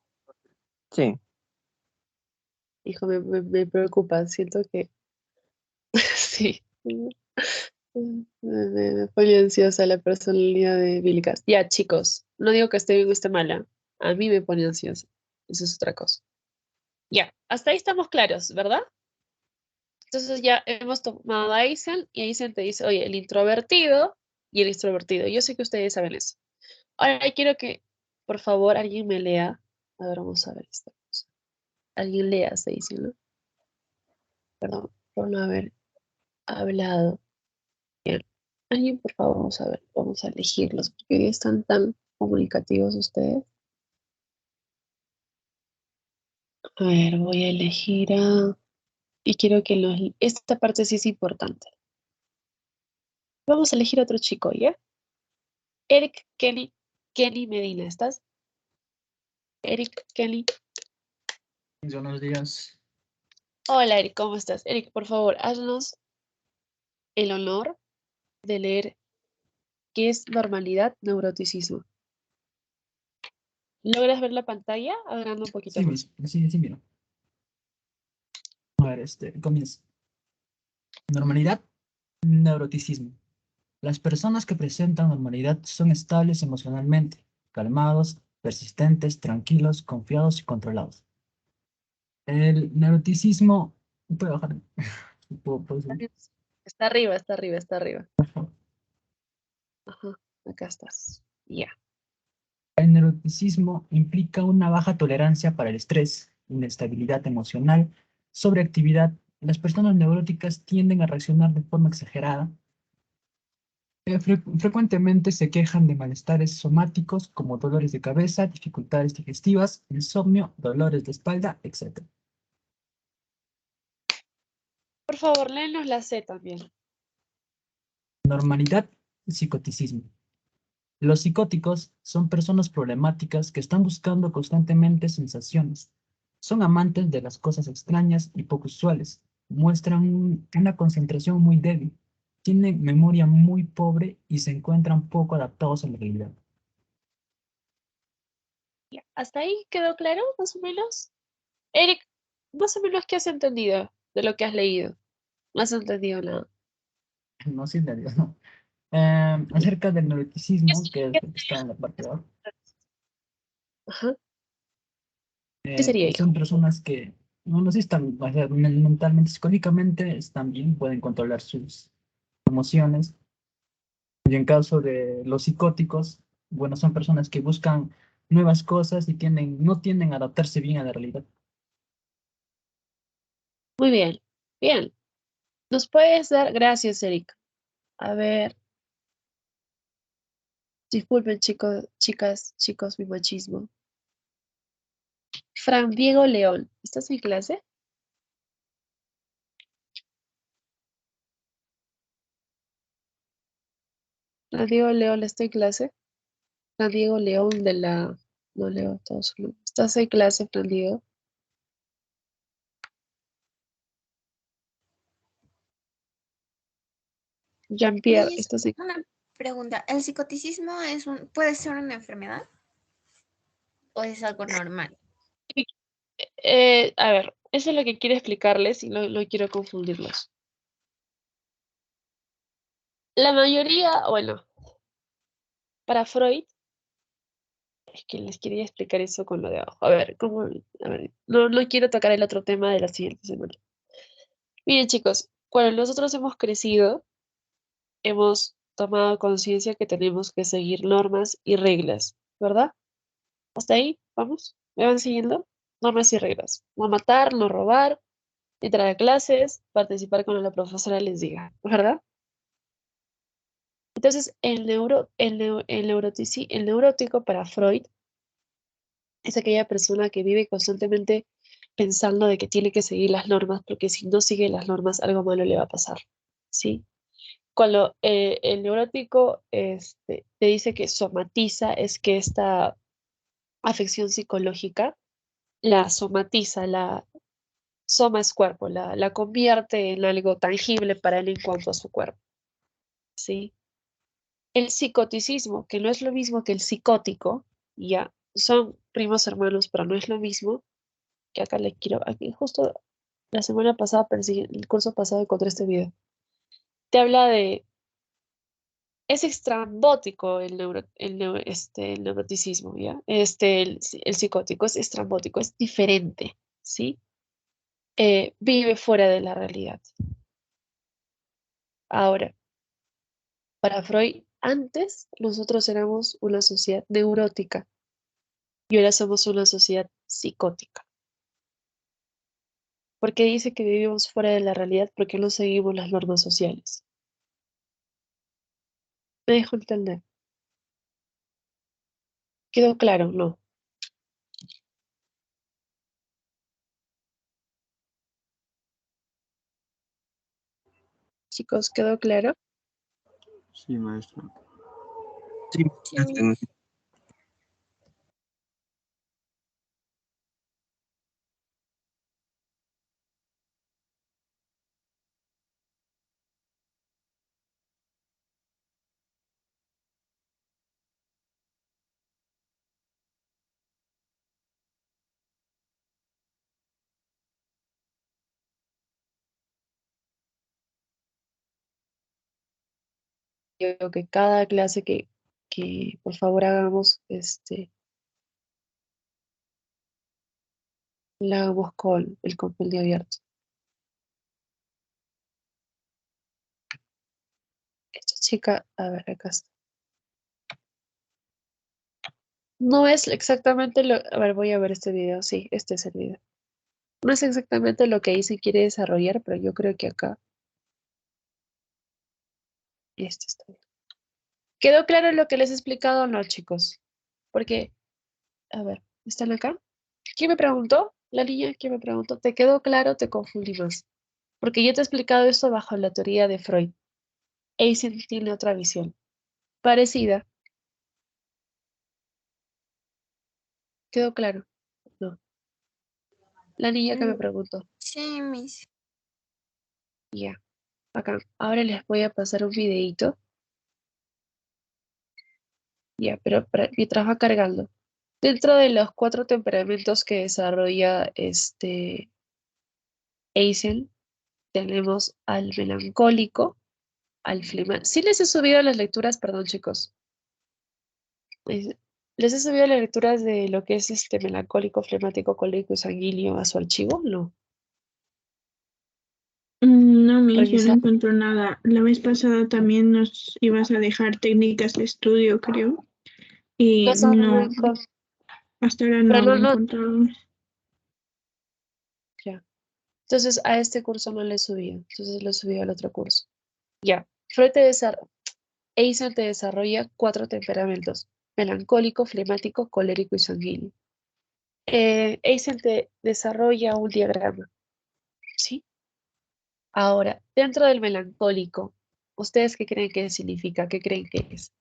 Sí. Hijo, me preocupa. Siento que sí. Me pone ansiosa la personalidad de Vilcas. Ya, chicos, no digo que esté bien o esté mala. A mí me pone ansiosa. Eso es otra cosa. Ya, hasta ahí estamos claros, ¿verdad? Entonces ya hemos tomado a Aizen y Aizen te dice, oye, el introvertido y el extrovertido. Yo sé que ustedes saben eso. Ahora quiero que, por favor, alguien me lea. A ver, vamos a ver esta cosa. Alguien lea, se dice, ¿no? Perdón por no haber hablado. Bien. Alguien, por favor, vamos a ver, vamos a elegirlos, porque hoy están tan comunicativos ustedes. A ver, voy a elegir a... Y quiero que los... Esta parte sí es importante. Vamos a elegir a otro chico, ¿ya? Eric, Kenny Medina, ¿estás? Eric, Kenny. Buenos días. Hola, Eric, ¿cómo estás? Eric, por favor, haznos el honor de leer qué es normalidad, neuroticismo. ¿Logras ver la pantalla? Agranda un poquito Sí, más. sí, mira. A ver, comienza. Normalidad, neuroticismo. Las personas que presentan normalidad son estables emocionalmente, calmados, persistentes, tranquilos, confiados y controlados. El neuroticismo, puedo bajar, puedo subir. Está arriba, está arriba, está arriba. Por favor. Ajá, acá estás. Ya. El neuroticismo implica una baja tolerancia para el estrés, inestabilidad emocional, sobreactividad. Las personas neuróticas tienden a reaccionar de forma exagerada. Frecuentemente se quejan de malestares somáticos como dolores de cabeza, dificultades digestivas, insomnio, dolores de espalda, etc. Por favor, léenos la C también. Normalidad, psicoticismo. Los psicóticos son personas problemáticas que están buscando constantemente sensaciones. Son amantes de las cosas extrañas y poco usuales. Muestran una concentración muy débil. Tienen memoria muy pobre y se encuentran poco adaptados a la realidad. Ya. ¿Hasta ahí quedó claro, más o menos? Eric, más o menos, ¿qué has entendido de lo que has leído? No has entendido nada. No sé, no. Acerca del ¿Qué neuroticismo, que es qué lo que está en la parte de abajo, Ajá. ¿Qué sería, hijo? son personas que no sé, están o sea, mentalmente, psicológicamente, están bien, pueden controlar sus emociones. Y en caso de los psicóticos, bueno, son personas que buscan nuevas cosas y no tienden a adaptarse bien a la realidad. Muy bien. Bien. ¿Nos puedes dar? Gracias, Eric. A ver, disculpen, chicos, chicas, chicos, mi machismo. Fran Diego León, ¿estás en clase? Fran Diego León, ¿está en clase? Fran Diego León de la... No leo todo su nombre. ¿Estás en clase, Fran Diego? Jean-Pierre, Miss, ¿estás en... una pregunta. ¿El psicoticismo puede ser una enfermedad o es algo normal? A ver, eso es lo que quiero explicarles y no quiero confundirlos. La mayoría, bueno, Para Freud, es que les quería explicar eso con lo de abajo. A ver, no quiero tocar el otro tema de la siguiente semana. Miren, chicos, cuando nosotros hemos crecido, hemos tomado conciencia que tenemos que seguir normas y reglas, ¿verdad? ¿Hasta ahí? ¿Vamos? ¿Me van siguiendo? Normas y reglas. No matar, no robar, entrar a clases, participar cuando la profesora les diga, ¿verdad? Entonces, el neurótico para Freud es aquella persona que vive constantemente pensando de que tiene que seguir las normas, porque si no sigue las normas, algo malo le va a pasar, ¿sí? Cuando el neurótico te dice que somatiza, es que esta afección psicológica la somatiza, soma es cuerpo, la convierte en algo tangible para él en cuanto a su cuerpo, ¿sí? El psicoticismo, que no es lo mismo que el psicótico, ya, son primos hermanos, pero no es lo mismo, que acá le quiero, aquí justo la semana pasada, el curso pasado encontré este video. Te habla de, es estrambótico el neuroticismo, ¿ya? El psicótico es estrambótico, es diferente, ¿sí? Vive fuera de la realidad. Ahora, para Freud, antes nosotros éramos una sociedad neurótica y ahora somos una sociedad psicótica. ¿Por qué dice que vivimos fuera de la realidad? Porque no seguimos las normas sociales. ¿Me dejo entender? ¿Quedó claro? No. Chicos, ¿quedó claro? Sí, maestra. Sí, Sí. Yo creo que cada clase que por favor hagamos, la hagamos con el compendio abierto. Esta chica, a ver, acá está. No es exactamente lo, a ver, voy a ver este video, sí, este es el video. No es exactamente lo que Isi quiere desarrollar, pero yo creo que acá, este está bien. ¿Quedó claro lo que les he explicado o no, chicos? Porque, a ver, ¿están acá? ¿Quién me preguntó? La niña, ¿quién me preguntó? ¿Te quedó claro? Te confundí más. Porque yo te he explicado esto bajo la teoría de Freud. Eisen tiene otra visión. Parecida. ¿Quedó claro? No. La niña que me preguntó. Sí, mis. Ya. Acá. Ahora les voy a pasar un videíto. Ya, pero mientras va cargando. Dentro de los 4 temperamentos que desarrolla Eisen, tenemos al melancólico, al flemático. Sí les he subido las lecturas, perdón chicos. ¿Les he subido las lecturas de lo que es melancólico, flemático, colérico y sanguíneo a su archivo? No. No, Miss, yo no Revisar. encuentro nada. La vez pasada también nos ibas a dejar técnicas de estudio, creo. Y Eso no no, encontré. hasta ahora no Pero he encontrado. ya. Entonces a este curso no le subí, entonces lo subí al otro curso. Ya. Eisen te desarrolla 4 temperamentos: melancólico, flemático, colérico y sanguíneo. Eisen te desarrolla un diagrama, ¿sí? Ahora, dentro del melancólico, ¿ustedes qué creen que significa? ¿Qué creen que es?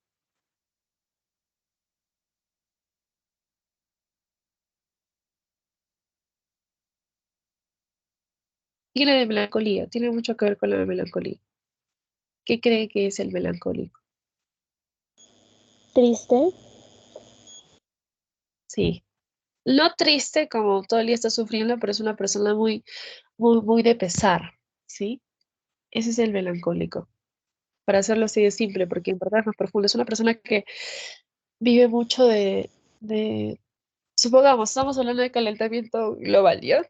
Tiene de melancolía, tiene mucho que ver con la melancolía. ¿Qué creen que es el melancólico? Triste. Sí. No triste como todo el día está sufriendo, pero es una persona muy, muy, muy de pesar, ¿sí? Ese es el melancólico. para hacerlo así de simple, porque en verdad es más profundo. Es una persona que vive mucho supongamos, estamos hablando de calentamiento global, ¿ya?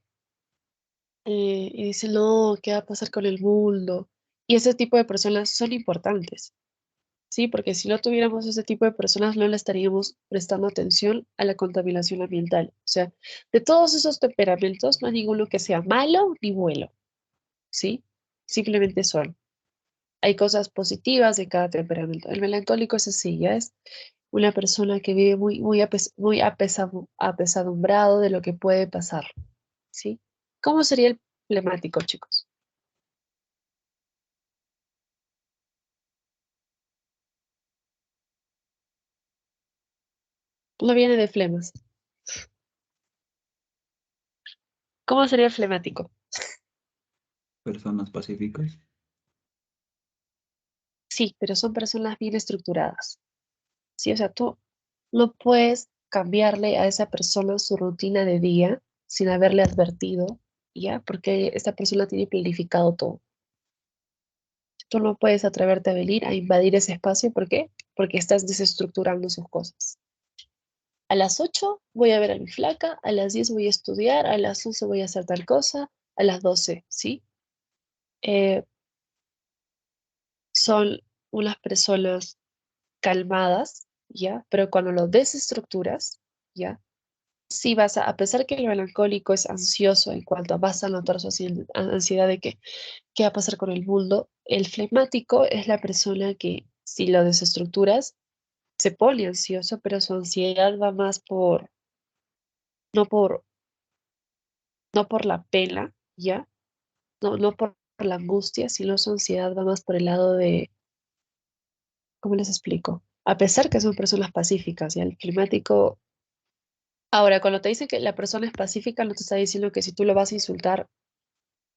Y dice, no, ¿qué va a pasar con el mundo? Y ese tipo de personas son importantes, ¿sí? Porque si no tuviéramos ese tipo de personas, no le estaríamos prestando atención a la contaminación ambiental. O sea, de todos esos temperamentos, no hay ninguno que sea malo ni bueno, ¿sí? Simplemente son. Hay cosas positivas de cada temperamento. El melancólico es así, ya es una persona que vive apesadumbrado de lo que puede pasar, ¿sí? ¿Cómo sería el flemático, chicos? No viene de flemas. ¿Cómo sería el flemático? Personas pacíficas. Sí, pero son personas bien estructuradas. Sí, o sea, tú no puedes cambiarle a esa persona su rutina de día sin haberle advertido, ¿ya? Porque esta persona tiene planificado todo. Tú no puedes atreverte a venir a invadir ese espacio. ¿Por qué? Porque estás desestructurando sus cosas. A las 8 voy a ver a mi flaca, a las 10 voy a estudiar, a las 11 voy a hacer tal cosa, a las 12, ¿sí? Eh, son unas personas calmadas, ¿ya? Pero cuando lo desestructuras, ¿ya? Sí vas a pesar que el melancólico es ansioso en cuanto a vas a notar su ansiedad de que, qué va a pasar con el mundo, el flemático es la persona que si lo desestructuras, se pone ansioso, pero su ansiedad va más no por, no por la pena, ¿ya? No por la angustia, sino su ansiedad va más por el lado de, ¿cómo les explico? A pesar que son personas pacíficas, ¿ya? El climático, ahora, cuando te dicen que la persona es pacífica, no te está diciendo que si tú lo vas a insultar,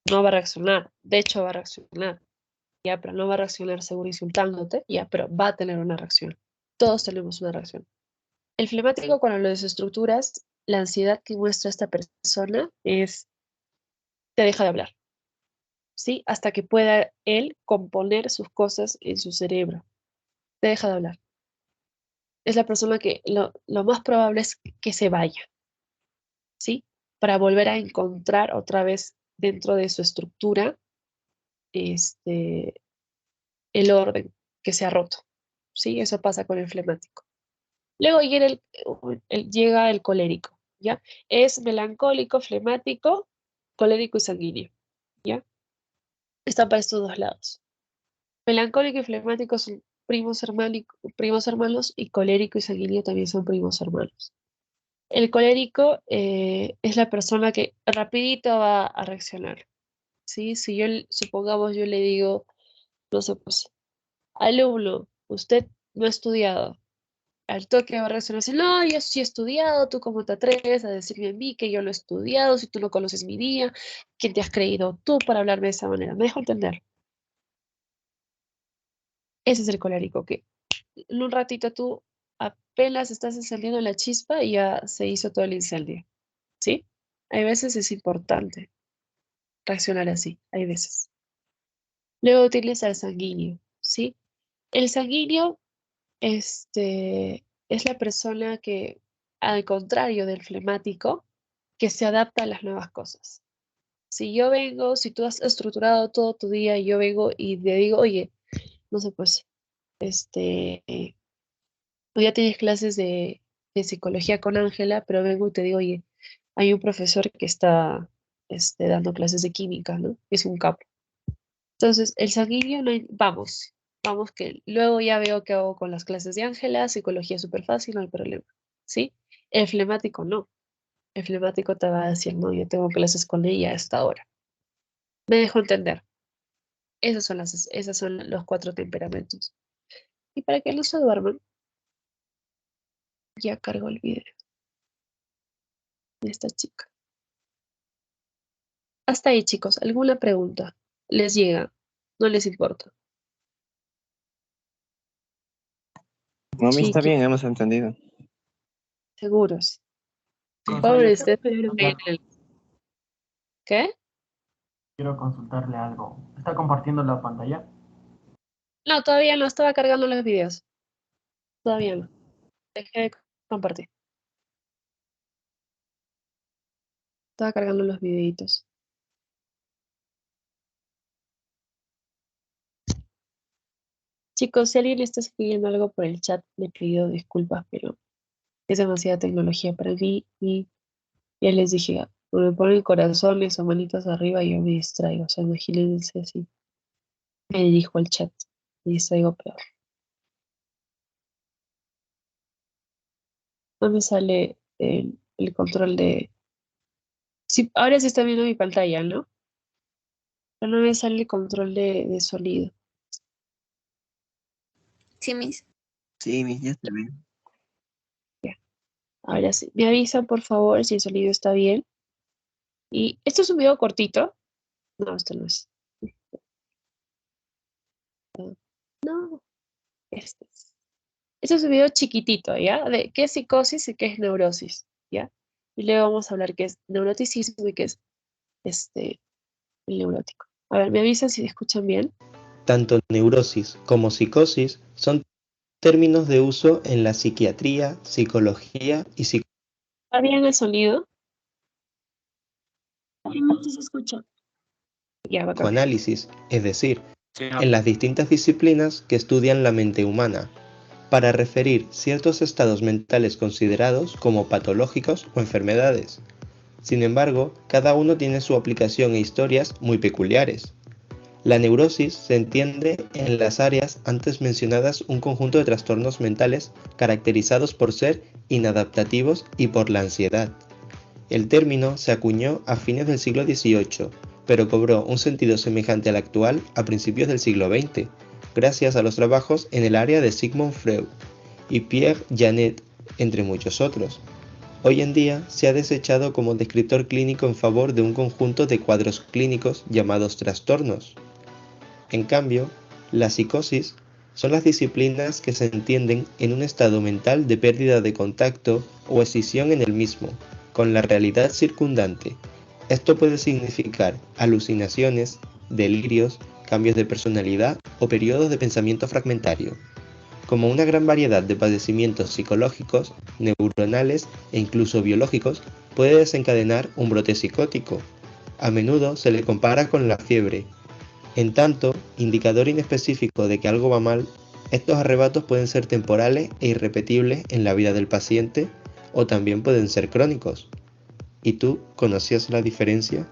no va a reaccionar. De hecho, va a reaccionar, ¿ya? Pero no va a reaccionar seguro insultándote, ¿ya? Pero va a tener una reacción. Todos tenemos una reacción. El flemático, cuando lo desestructuras, la ansiedad que muestra esta persona es, te deja de hablar, ¿sí? Hasta que pueda él componer sus cosas en su cerebro. Te deja de hablar. Es la persona que lo más probable es que se vaya, ¿sí? Para volver a encontrar otra vez dentro de su estructura este, el orden que se ha roto, ¿sí? Eso pasa con el flemático. Luego llega el colérico, ¿ya? Es melancólico, flemático, colérico y sanguíneo, ¿ya? Están para estos dos lados. Melancólico y flemático son primos hermanos y colérico y sanguíneo también son primos hermanos. El colérico es la persona que rapidito va a reaccionar, ¿sí? Si supongamos, yo le digo, no sé, pues, alumno, usted no ha estudiado. Al toque va a reaccionar así, no, yo sí he estudiado, tú cómo te atreves a decirme a mí que yo lo he estudiado, si tú no conoces mi día, ¿quién te has creído tú para hablarme de esa manera? ¿Me dejo entender? Ese es el colérico, que en un ratito tú apenas estás encendiendo la chispa y ya se hizo todo el incendio, ¿sí? Hay veces es importante reaccionar así, hay veces. Luego utiliza el sanguíneo, ¿sí? El sanguíneo, es la persona que, al contrario del flemático, que se adapta a las nuevas cosas. Si tú has estructurado todo tu día y yo vengo y te digo, oye, no sé, pues, hoy ya tienes clases de psicología con Ángela, pero vengo y te digo, oye, hay un profesor que está, dando clases de química, ¿no? Es un capo. Entonces, el sanguíneo, vamos, que luego ya veo qué hago con las clases de Ángela, psicología es súper fácil, no hay problema, ¿sí? El flemático no. El flemático te va a decir, no, yo tengo clases con ella a esta hora. Me dejo entender. Esas son los 4 temperamentos. Y para que no se duerman, ya cargo el video de esta chica. Hasta ahí, chicos. ¿Alguna pregunta? ¿Les llega? ¿No les importa? No, a mí está Chiqui, bien, hemos entendido. seguros. Consuelo, Pobre usted. Pero ¿Qué? quiero consultarle algo. ¿Está compartiendo la pantalla? No, todavía no estaba cargando los videos. Todavía no. Dejé de compartir. Estaba cargando los videitos. Chicos, si alguien le está escribiendo algo por el chat, le pido disculpas, pero es demasiada tecnología para mí y ya les dije, cuando me ponen corazones o manitas arriba, yo me distraigo. O sea, imagínense así. Me dirijo al chat. Me distraigo peor. No me sale el control de... Sí, ahora sí está viendo mi pantalla, ¿no? Pero no me sale el control de sonido. Sí, Miss. Sí, ya se ve. Ahora sí. Me avisan, por favor, si el sonido está bien. Y esto es un video cortito. No, esto no es. No, este es. Esto es un video chiquitito, ¿ya? De qué es psicosis y qué es neurosis, ¿ya? Y luego vamos a hablar qué es neuroticismo y qué es el neurótico. A ver, ¿me avisan si escuchan bien? Tanto neurosis como psicosis son términos de uso en la psiquiatría, psicología y ¿Está bien el sonido? No se escucha. Ya, va a cambiar. psicoanálisis, es decir, en las distintas disciplinas que estudian la mente humana, para referir ciertos estados mentales considerados como patológicos o enfermedades. Sin embargo, cada uno tiene su aplicación e historias muy peculiares. La neurosis se entiende en las áreas antes mencionadas un conjunto de trastornos mentales caracterizados por ser inadaptativos y por la ansiedad. El término se acuñó a fines del siglo XVIII, pero cobró un sentido semejante al actual a principios del siglo XX, gracias a los trabajos en el área de Sigmund Freud y Pierre Janet, entre muchos otros. Hoy en día se ha desechado como descriptor clínico en favor de un conjunto de cuadros clínicos llamados trastornos. En cambio, la psicosis son las disciplinas que se entienden en un estado mental de pérdida de contacto o escisión en el mismo, con la realidad circundante. Esto puede significar alucinaciones, delirios, cambios de personalidad o periodos de pensamiento fragmentario. Como una gran variedad de padecimientos psicológicos, neuronales e incluso biológicos puede desencadenar un brote psicótico. A menudo se le compara con la fiebre. En tanto, indicador inespecífico de que algo va mal, estos arrebatos pueden ser temporales e irrepetibles en la vida del paciente o también pueden ser crónicos. ¿Y tú conocías la diferencia?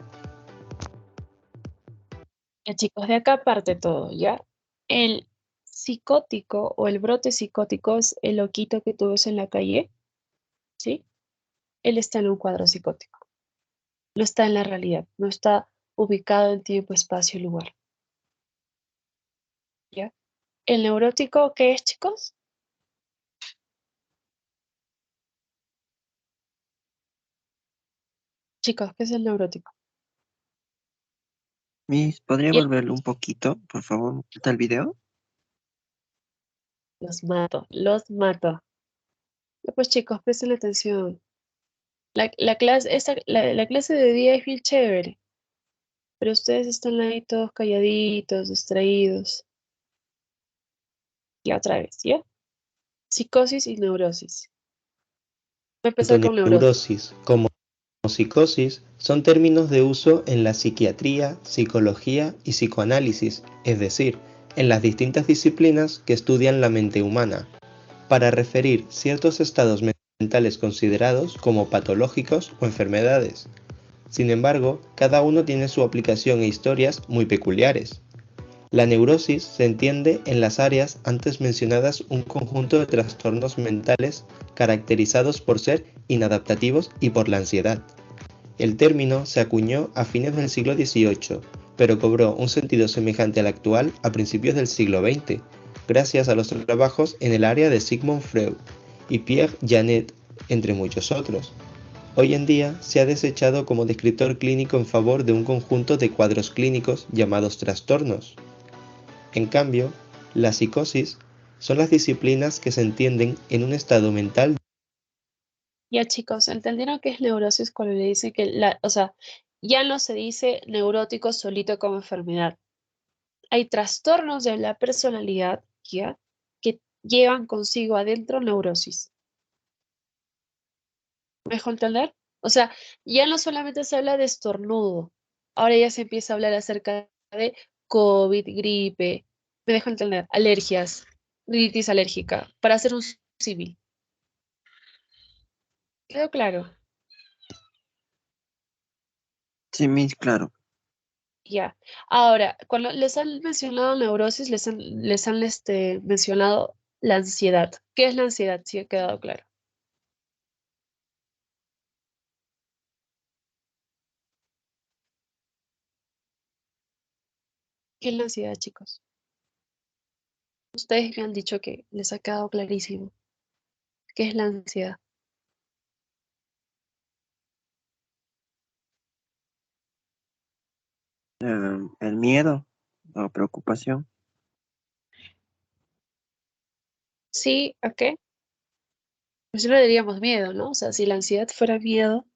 Ya, chicos, de acá parte todo, ¿ya? El psicótico o el brote psicótico es el loquito que tú ves en la calle, ¿sí? Él está en un cuadro psicótico. No está en la realidad, no está ubicado en tiempo, espacio y lugar, ¿ya? El neurótico, ¿qué es, chicos? Chicos, ¿qué es el neurótico? Miss, ¿podría Y volverlo un poquito, por favor? ¿Está el video? los mato, los mato. Ya, pues, chicos, presten atención. La clase, la clase de día es bien chévere, pero ustedes están ahí todos calladitos, distraídos. Y otra vez, ¿ya? Psicosis y neurosis. Voy a empezar Tanto con neurosis. neurosis como psicosis son términos de uso en la psiquiatría, psicología y psicoanálisis, es decir, en las distintas disciplinas que estudian la mente humana, para referir ciertos estados mentales considerados como patológicos o enfermedades. Sin embargo, cada uno tiene su aplicación e historias muy peculiares. La neurosis se entiende en las áreas antes mencionadas un conjunto de trastornos mentales caracterizados por ser inadaptativos y por la ansiedad. El término se acuñó a fines del siglo XVIII, pero cobró un sentido semejante al actual a principios del siglo XX, gracias a los trabajos en el área de Sigmund Freud y Pierre Janet, entre muchos otros. Hoy en día se ha desechado como descriptor clínico en favor de un conjunto de cuadros clínicos llamados trastornos. En cambio, la psicosis son las disciplinas que se entienden en un estado mental. Ya, chicos, ¿entendieron qué es neurosis cuando le dicen que o sea, ya no se dice neurótico solito como enfermedad? hay trastornos de la personalidad, ¿ya? Que llevan consigo adentro neurosis. ¿Me dejo entender? O sea, ya no solamente se habla de estornudo, ahora ya se empieza a hablar acerca de COVID, gripe, me dejo entender, alergias, rinitis alérgica, para hacer un civil. ¿Quedó claro? Sí, Miss, claro. Ya. Ahora, cuando les han mencionado neurosis, les han mencionado la ansiedad. ¿Qué es la ansiedad? Sí, ha quedado claro. ¿Qué es la ansiedad, chicos? Ustedes me han dicho que les ha quedado clarísimo. ¿Qué es la ansiedad? El miedo o preocupación. Sí, ¿a qué? Pues no le diríamos miedo, ¿no? O sea, si la ansiedad fuera miedo,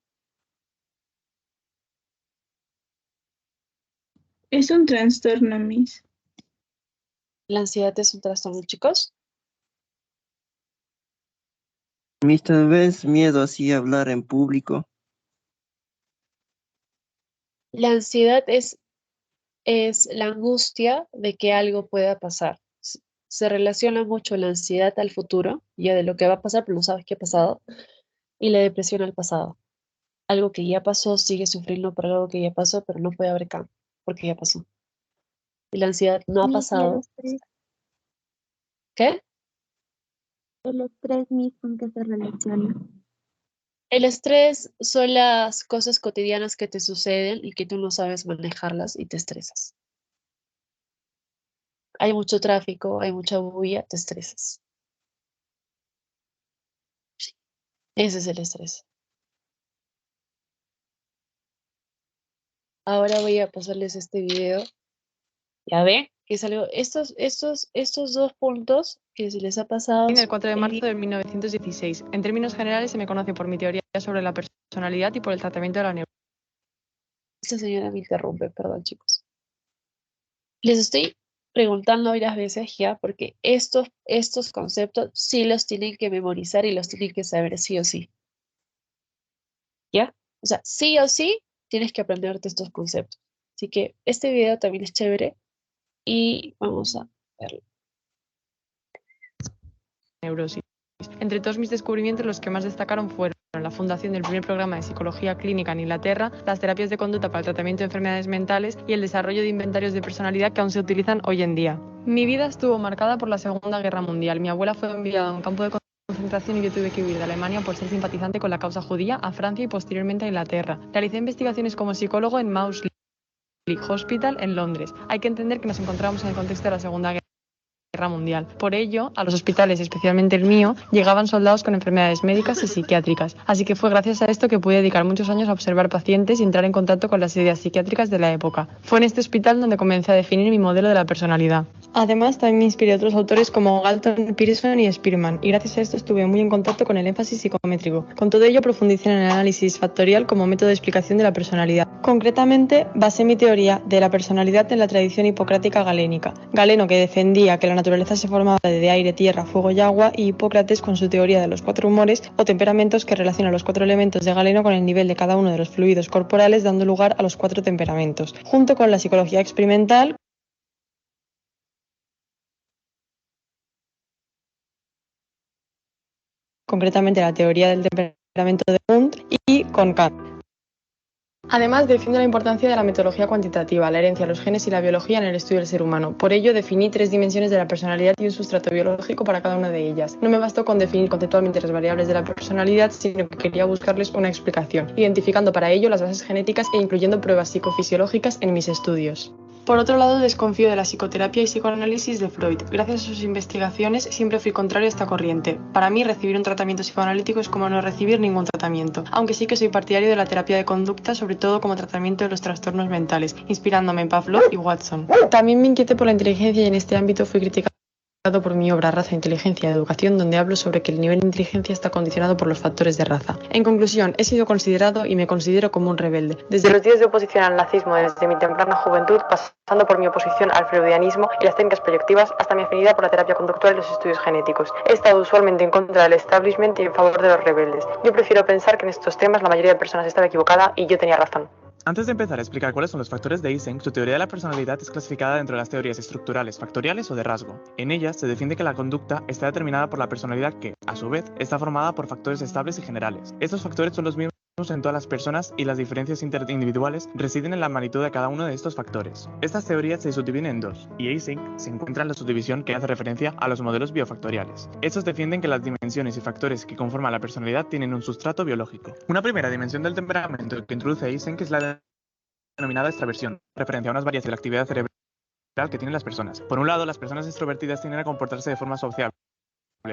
Es un trastorno, Miss. la ansiedad es un trastorno, chicos. Miss, tal vez miedo así a hablar en público. La ansiedad es la angustia de que algo pueda pasar. Se relaciona mucho la ansiedad al futuro, ya de lo que va a pasar, pero no sabes qué ha pasado, y la depresión al pasado. Algo que ya pasó, sigue sufriendo por algo que ya pasó, pero no puede haber cambio, porque ya pasó. Y la ansiedad no ha Miss, y el pasado. estrés, ¿Qué? Miss, ¿con qué se relaciona? El estrés son las cosas cotidianas que te suceden y que tú no sabes manejarlas y te estresas. Hay mucho tráfico, hay mucha bulla, te estresas. Ese es el estrés. Ahora voy a pasarles este video. Ya ven que salió estos dos puntos que se les ha pasado. El 4 de marzo de 1916. En términos generales se me conoce por mi teoría sobre la personalidad y por el tratamiento de la neurosis. Esta señora me interrumpe, perdón, chicos. Les estoy preguntando varias veces ya, porque estos conceptos sí los tienen que memorizar y los tienen que saber sí o sí. ¿Ya? O sea, sí o sí tienes que aprenderte estos conceptos. Así que este video también es chévere y vamos a verlo. Neurosis. Entre todos mis descubrimientos, los que más destacaron fueron la fundación del primer programa de psicología clínica en Inglaterra, las terapias de conducta para el tratamiento de enfermedades mentales y el desarrollo de inventarios de personalidad que aún se utilizan hoy en día. Mi vida estuvo marcada por la Segunda Guerra Mundial. Mi abuela fue enviada a un campo de concentración y yo tuve que huir de Alemania por ser simpatizante con la causa judía a Francia y posteriormente a Inglaterra. Realicé investigaciones como psicólogo en Maudsley Hospital en Londres. Hay que entender que nos encontramos en el contexto de la Segunda Guerra Mundial. Por ello, a los hospitales, especialmente el mío, llegaban soldados con enfermedades médicas y psiquiátricas. Así que fue gracias a esto que pude dedicar muchos años a observar pacientes y entrar en contacto con las ideas psiquiátricas de la época. Fue en este hospital donde comencé a definir mi modelo de la personalidad. Además, también me inspiré a otros autores como Galton, Pearson y Spearman, y gracias a esto estuve muy en contacto con el énfasis psicométrico. Con todo ello, profundicé en el análisis factorial como método de explicación de la personalidad. Concretamente, basé mi teoría de la personalidad en la tradición hipocrática galénica. Galeno, que defendía que la naturaleza se formaba de aire, tierra, fuego y agua, y Hipócrates con su teoría de los 4 humores o temperamentos, que relaciona los 4 elementos de Galeno con el nivel de cada uno de los fluidos corporales, dando lugar a los 4 temperamentos. Junto con la psicología experimental, concretamente la teoría del temperamento de Wundt, y con Kant. Además, defiendo la importancia de la metodología cuantitativa, la herencia, los genes y la biología en el estudio del ser humano. Por ello, definí 3 dimensiones de la personalidad y un sustrato biológico para cada una de ellas. No me bastó con definir conceptualmente las variables de la personalidad, sino que quería buscarles una explicación, identificando para ello las bases genéticas e incluyendo pruebas psicofisiológicas en mis estudios. Por otro lado, desconfío de la psicoterapia y psicoanálisis de Freud. Gracias a sus investigaciones, siempre fui contrario a esta corriente. Para mí, recibir un tratamiento psicoanalítico es como no recibir ningún tratamiento, aunque sí que soy partidario de la terapia de conducta, sobre todo como tratamiento de los trastornos mentales, inspirándome en Pavlov y Watson. También me inquieté por la inteligencia y en este ámbito fui criticado por mi obra Raza, Inteligencia y Educación, donde hablo sobre que el nivel de inteligencia está condicionado por los factores de raza. En conclusión, he sido considerado y me considero como un rebelde. Desde los días de oposición al nazismo desde mi temprana juventud, pasando por mi oposición al freudianismo y las técnicas proyectivas, hasta mi afinidad por la terapia conductual y los estudios genéticos. He estado usualmente en contra del establishment y en favor de los rebeldes. Yo prefiero pensar que en estos temas la mayoría de personas estaba equivocada y yo tenía razón. Antes de empezar a explicar cuáles son los factores de Eysenck, su teoría de la personalidad es clasificada dentro de las teorías estructurales, factoriales o de rasgo. En ellas se defiende que la conducta está determinada por la personalidad que, a su vez, está formada por factores estables y generales. Estos factores son los mismos en todas las personas y las diferencias interindividuales residen en la magnitud de cada uno de estos factores. Estas teorías se subdividen en dos, y Eysenck se encuentra en la subdivisión que hace referencia a los modelos biofactoriales. Estos defienden que las dimensiones y factores que conforman la personalidad tienen un sustrato biológico. Una primera dimensión del temperamento que introduce Eysenck es la denominada extraversión, referencia a unas variaciones de la actividad cerebral que tienen las personas. Por un lado, las personas extrovertidas tienden a comportarse de forma sociable,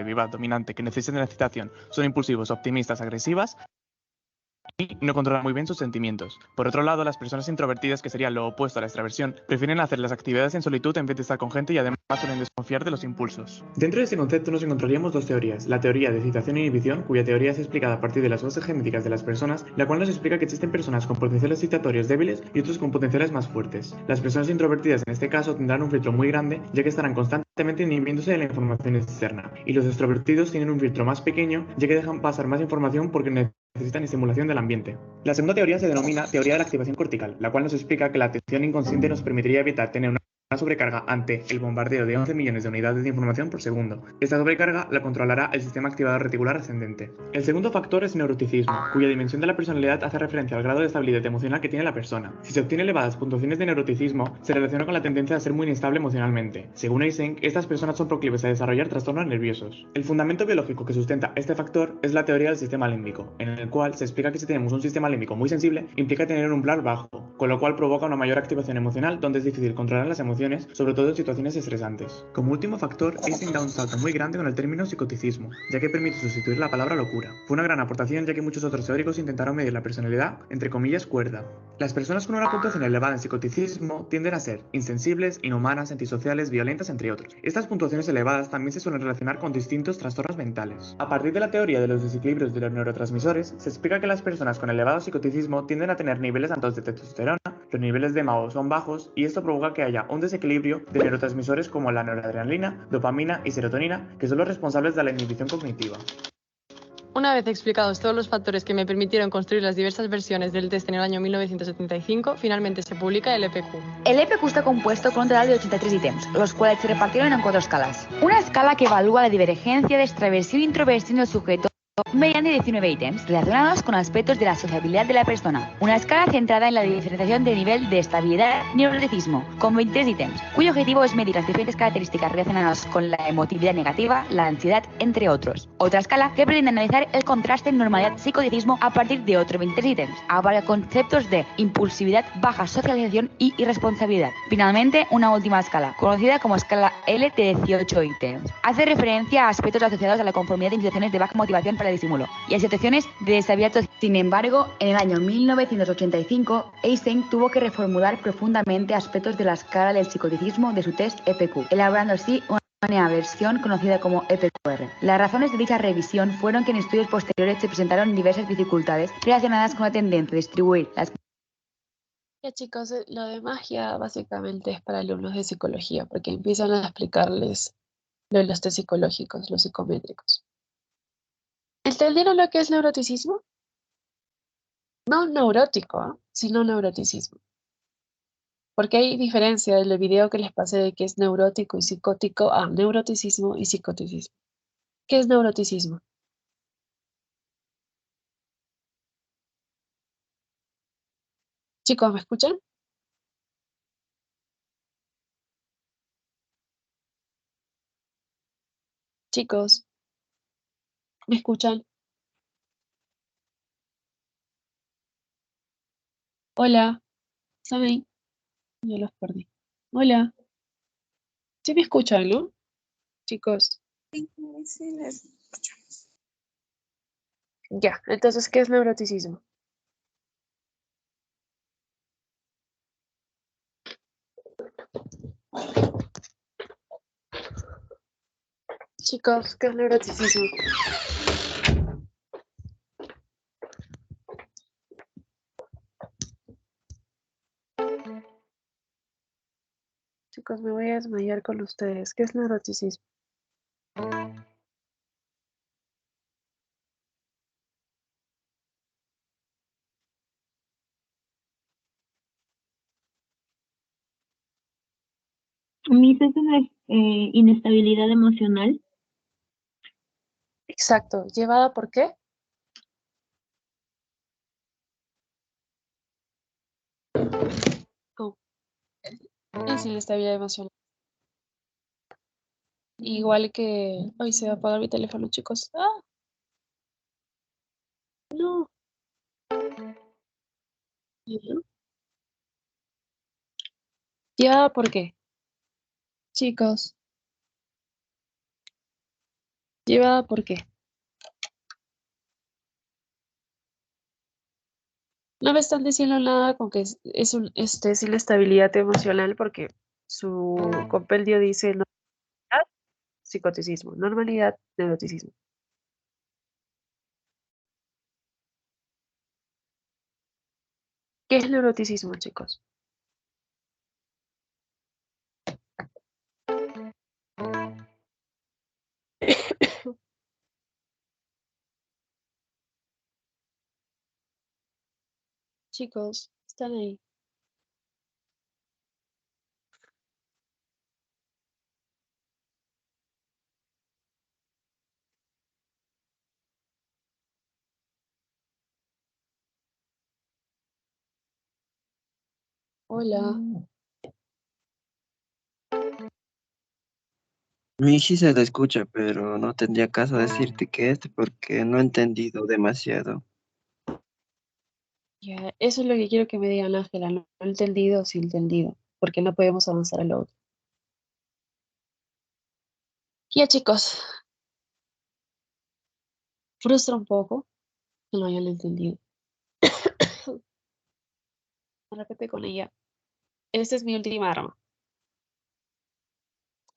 vivaz, dominante, que necesitan de excitación, son impulsivos, optimistas, agresivas y no controlan muy bien sus sentimientos. Por otro lado, las personas introvertidas, que sería lo opuesto a la extraversión, prefieren hacer las actividades en solitud en vez de estar con gente y además suelen desconfiar de los impulsos. Dentro de este concepto nos encontraríamos dos teorías, la teoría de excitación e inhibición, cuya teoría es explicada a partir de las bases genéticas de las personas, la cual nos explica que existen personas con potenciales excitatorios débiles y otros con potenciales más fuertes. Las personas introvertidas en este caso tendrán un filtro muy grande, ya que estarán constantemente inhibiéndose de la información externa, y los extrovertidos tienen un filtro más pequeño, ya que dejan pasar más información porque necesitan estimulación del ambiente. La segunda teoría se denomina teoría de la activación cortical, la cual nos explica que la atención inconsciente nos permitiría evitar tener una sobrecarga ante el bombardeo de 11 millones de unidades de información por segundo. Esta sobrecarga la controlará el sistema activador reticular ascendente. El segundo factor es neuroticismo, cuya dimensión de la personalidad hace referencia al grado de estabilidad emocional que tiene la persona. Si se obtienen elevadas puntuaciones de neuroticismo, se relaciona con la tendencia a ser muy inestable emocionalmente. Según Eysenck, estas personas son proclives a desarrollar trastornos nerviosos. El fundamento biológico que sustenta este factor es la teoría del sistema límbico, en el cual se explica que si tenemos un sistema límbico muy sensible, implica tener un umbral bajo, con lo cual provoca una mayor activación emocional, donde es difícil controlar las emociones, sobre todo en situaciones estresantes. Como último factor, Eysenck da un salto muy grande con el término psicoticismo, ya que permite sustituir la palabra locura. Fue una gran aportación, ya que muchos otros teóricos intentaron medir la personalidad, entre comillas, cuerda. Las personas con una puntuación elevada en psicoticismo tienden a ser insensibles, inhumanas, antisociales, violentas, entre otros. Estas puntuaciones elevadas también se suelen relacionar con distintos trastornos mentales. A partir de la teoría de los desequilibrios de los neurotransmisores, se explica que las personas con elevado psicoticismo tienden a tener niveles altos de testosterona, los niveles de MAO son bajos y esto provoca que haya un desequilibrio de neurotransmisores como la noradrenalina, dopamina y serotonina, que son los responsables de la inhibición cognitiva. Una vez explicados todos los factores que me permitieron construir las diversas versiones del test en el año 1975, finalmente se publica el EPQ. El EPQ está compuesto con un total de 83 ítems, los cuales se repartieron en 4 escalas. Una escala que evalúa la divergencia de extraversión e introversión del sujeto mediante 19 ítems relacionados con aspectos de la sociabilidad de la persona. Una escala centrada en la diferenciación de nivel de estabilidad y neuroticismo, con 23 ítems, cuyo objetivo es medir las diferentes características relacionadas con la emotividad negativa, la ansiedad, entre otros. Otra escala que pretende analizar el contraste en normalidad psicoticismo a partir de otros 23 ítems. Abarca conceptos de impulsividad, baja socialización y irresponsabilidad. Finalmente, una última escala, conocida como escala L de 18 ítems. Hace referencia a aspectos asociados a la conformidad en situaciones de baja motivación para el estímulo y a situaciones de desabierto. Sin embargo, en el año 1985, Eysenck tuvo que reformular profundamente aspectos de la escala del psicoticismo de su test EPQ, elaborando así una nueva versión conocida como EPQR. Las razones de dicha revisión fueron que en estudios posteriores se presentaron diversas dificultades relacionadas con la tendencia a distribuir las... Ya chicos, lo de magia básicamente es para alumnos de psicología, porque empiezan a explicarles lo de los test psicológicos, los psicométricos. ¿Entendieron lo que es neuroticismo? No neurótico, sino neuroticismo. Porque hay diferencia del video que les pasé de que es neurótico y psicótico a neuroticismo y psicoticismo. ¿Qué es neuroticismo? Chicos, ¿me escuchan? Chicos, ¿me escuchan? Hola, ¿están ahí? Ya los perdí. Hola, ¿sí me escuchan, no? Chicos. Sí, les escuchamos. Ya, entonces, ¿qué es neuroticismo? Chicos, ¿qué es neuroticismo? Chicos, me voy a desmayar con ustedes. ¿Qué es neuroticismo? A mí es una inestabilidad emocional. Exacto. ¿Llevada por qué? Oh, es inestabilidad emocional. Igual que... Ay, se va a apagar mi teléfono, chicos. ¡Ah! No. ¿Ya? ¿Llevada por qué? Chicos, ¿llevada por qué? No me están diciendo nada con que es inestabilidad emocional porque su compendio dice normalidad, psicoticismo, normalidad, neuroticismo. ¿Qué es neuroticismo, chicos? Chicos, están ahí. Hola. Mi sí se la escucha, pero no tendría caso decirte que es porque no he entendido demasiado. Ya, eso es lo que quiero que me digan, Ángela. No he entendido, sí he entendido. Porque no podemos avanzar a lo otro. Ya, chicos. Frustra un poco que no hayan entendido. Repite con ella. Esta es mi última arma.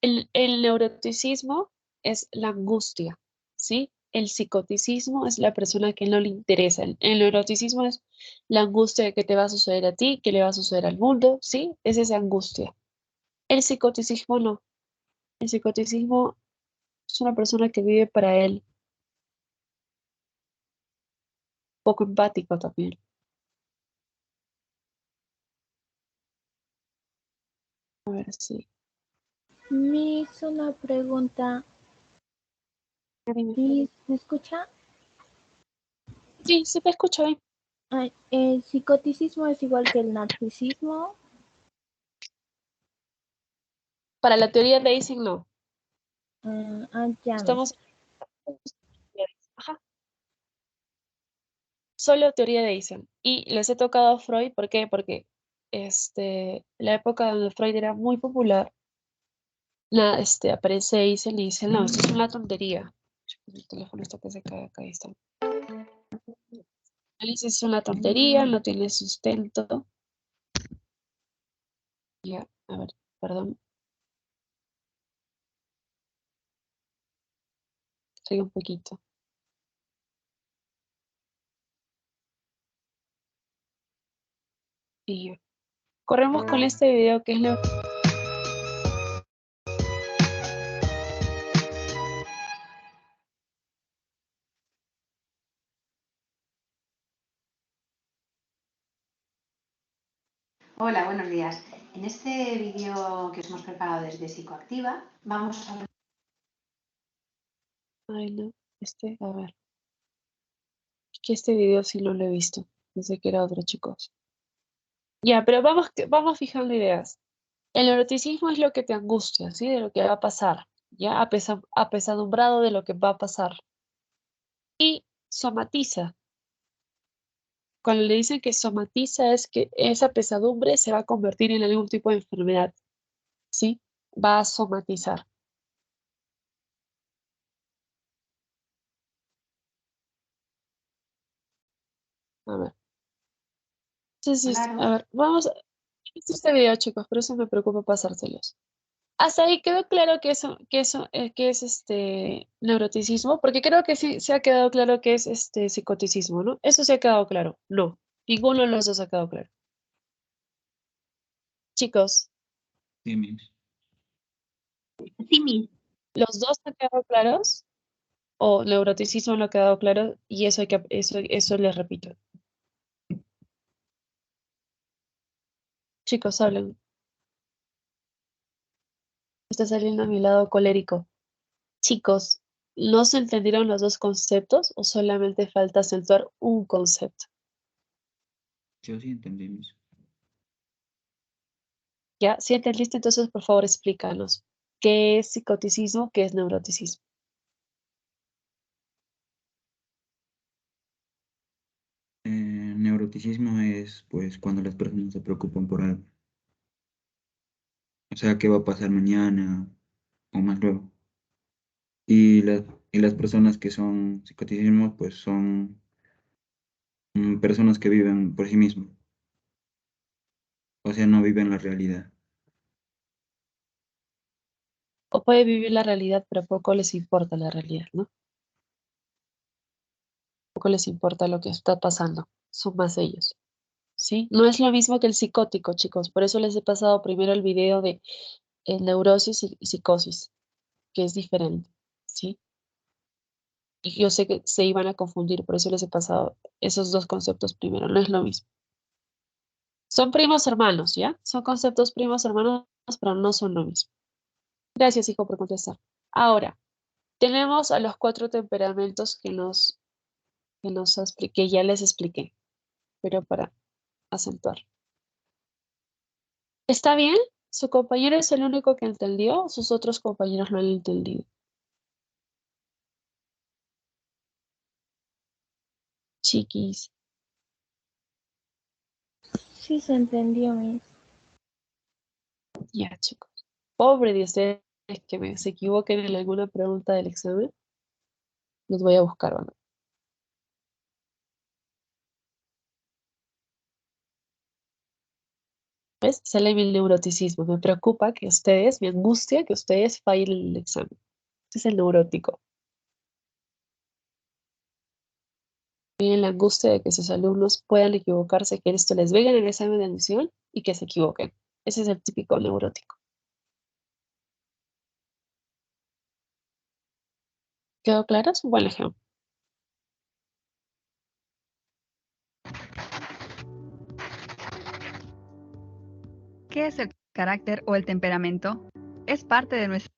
El neuroticismo es la angustia, ¿sí? El psicoticismo es la persona que no le interesa. El neuroticismo es la angustia de que te va a suceder a ti, que le va a suceder al mundo, ¿sí? Es esa angustia. El psicoticismo no. El psicoticismo es una persona que vive para él, poco empático también. A ver si. Me hizo una pregunta. ¿Sí me escucha? Sí, se te escucha bien. ¿El psicoticismo es igual que el narcisismo? Para la teoría de Ising no. Ya. Estamos. Ajá. Solo teoría de Ising. Y les he tocado a Freud, ¿por qué? Porque la época donde Freud era muy popular, aparece Ising y dice, no, esto es una tontería. El teléfono está que se cae acá, ahí está. Él dice, es una tontería, no tiene sustento. Ya, a ver, perdón. Estoy un poquito. Y ya. Corremos con este video que es lo... Hola, buenos días. En este vídeo que os hemos preparado desde Psicoactiva, vamos a... Ay, no, a ver. Es que este video sí no lo he visto. Pensé que era otro, chicos. Ya, pero vamos fijando ideas. El neuroticismo es lo que te angustia, ¿sí? De lo que va a pasar, ya apesadumbrado de lo que va a pasar. Y somatiza. Cuando le dicen que somatiza es que esa pesadumbre se va a convertir en algún tipo de enfermedad, ¿sí? Va a somatizar. A ver. Entonces, a ver, vamos a este video, chicos, por eso me preocupa pasárselos. Hasta ahí quedó claro que es neuroticismo, porque creo que sí se ha quedado claro que es psicoticismo, ¿no? Eso se ha quedado claro. No, ninguno de los dos ha quedado claro. Chicos, Sí, Miss. Sí, Miss. ¿los dos han quedado claros? ¿O neuroticismo no ha quedado claro? Y eso les repito. Chicos, hablen. Está saliendo a mi lado colérico. Chicos, ¿no se entendieron los dos conceptos o solamente falta acentuar un concepto? Yo sí entendí, Miss. ¿Ya? Si entendiste, entonces por favor explícanos. ¿Qué es psicoticismo? ¿Qué es neuroticismo? Neuroticismo es pues cuando las personas se preocupan por algo. O sea, qué va a pasar mañana o más luego. Y las personas que son psicoticismo pues son personas que viven por sí mismas. O sea, no viven la realidad. O puede vivir la realidad, pero poco les importa la realidad, ¿no? Poco les importa lo que está pasando. Son más ellos, ¿sí? No es lo mismo que el psicótico, chicos. Por eso les he pasado primero el video de neurosis y psicosis, que es diferente, ¿sí? Y yo sé que se iban a confundir, por eso les he pasado esos dos conceptos primero. No es lo mismo. Son primos hermanos, ¿ya? Son conceptos primos hermanos, pero no son lo mismo. Gracias, hijo, por contestar. Ahora, tenemos a los 4 temperamentos que ya les expliqué, pero para acentuar. ¿Está bien? ¿Su compañero es el único que entendió o sus otros compañeros lo han entendido? Chiquis. Sí se entendió, Miss. Ya, chicos. Pobre de ustedes que se equivoquen en alguna pregunta del examen. Los voy a buscar, ¿o no? ¿Ves? Sale el neuroticismo. Me preocupa que ustedes, me angustia que ustedes fallen el examen. Este es el neurótico. En la angustia de que sus alumnos puedan equivocarse, que esto les venga en el examen de admisión y que se equivoquen. Ese es el típico neurótico. ¿Quedó claro? Es un buen ejemplo. ¿Qué es el carácter o el temperamento? Es parte de nuestra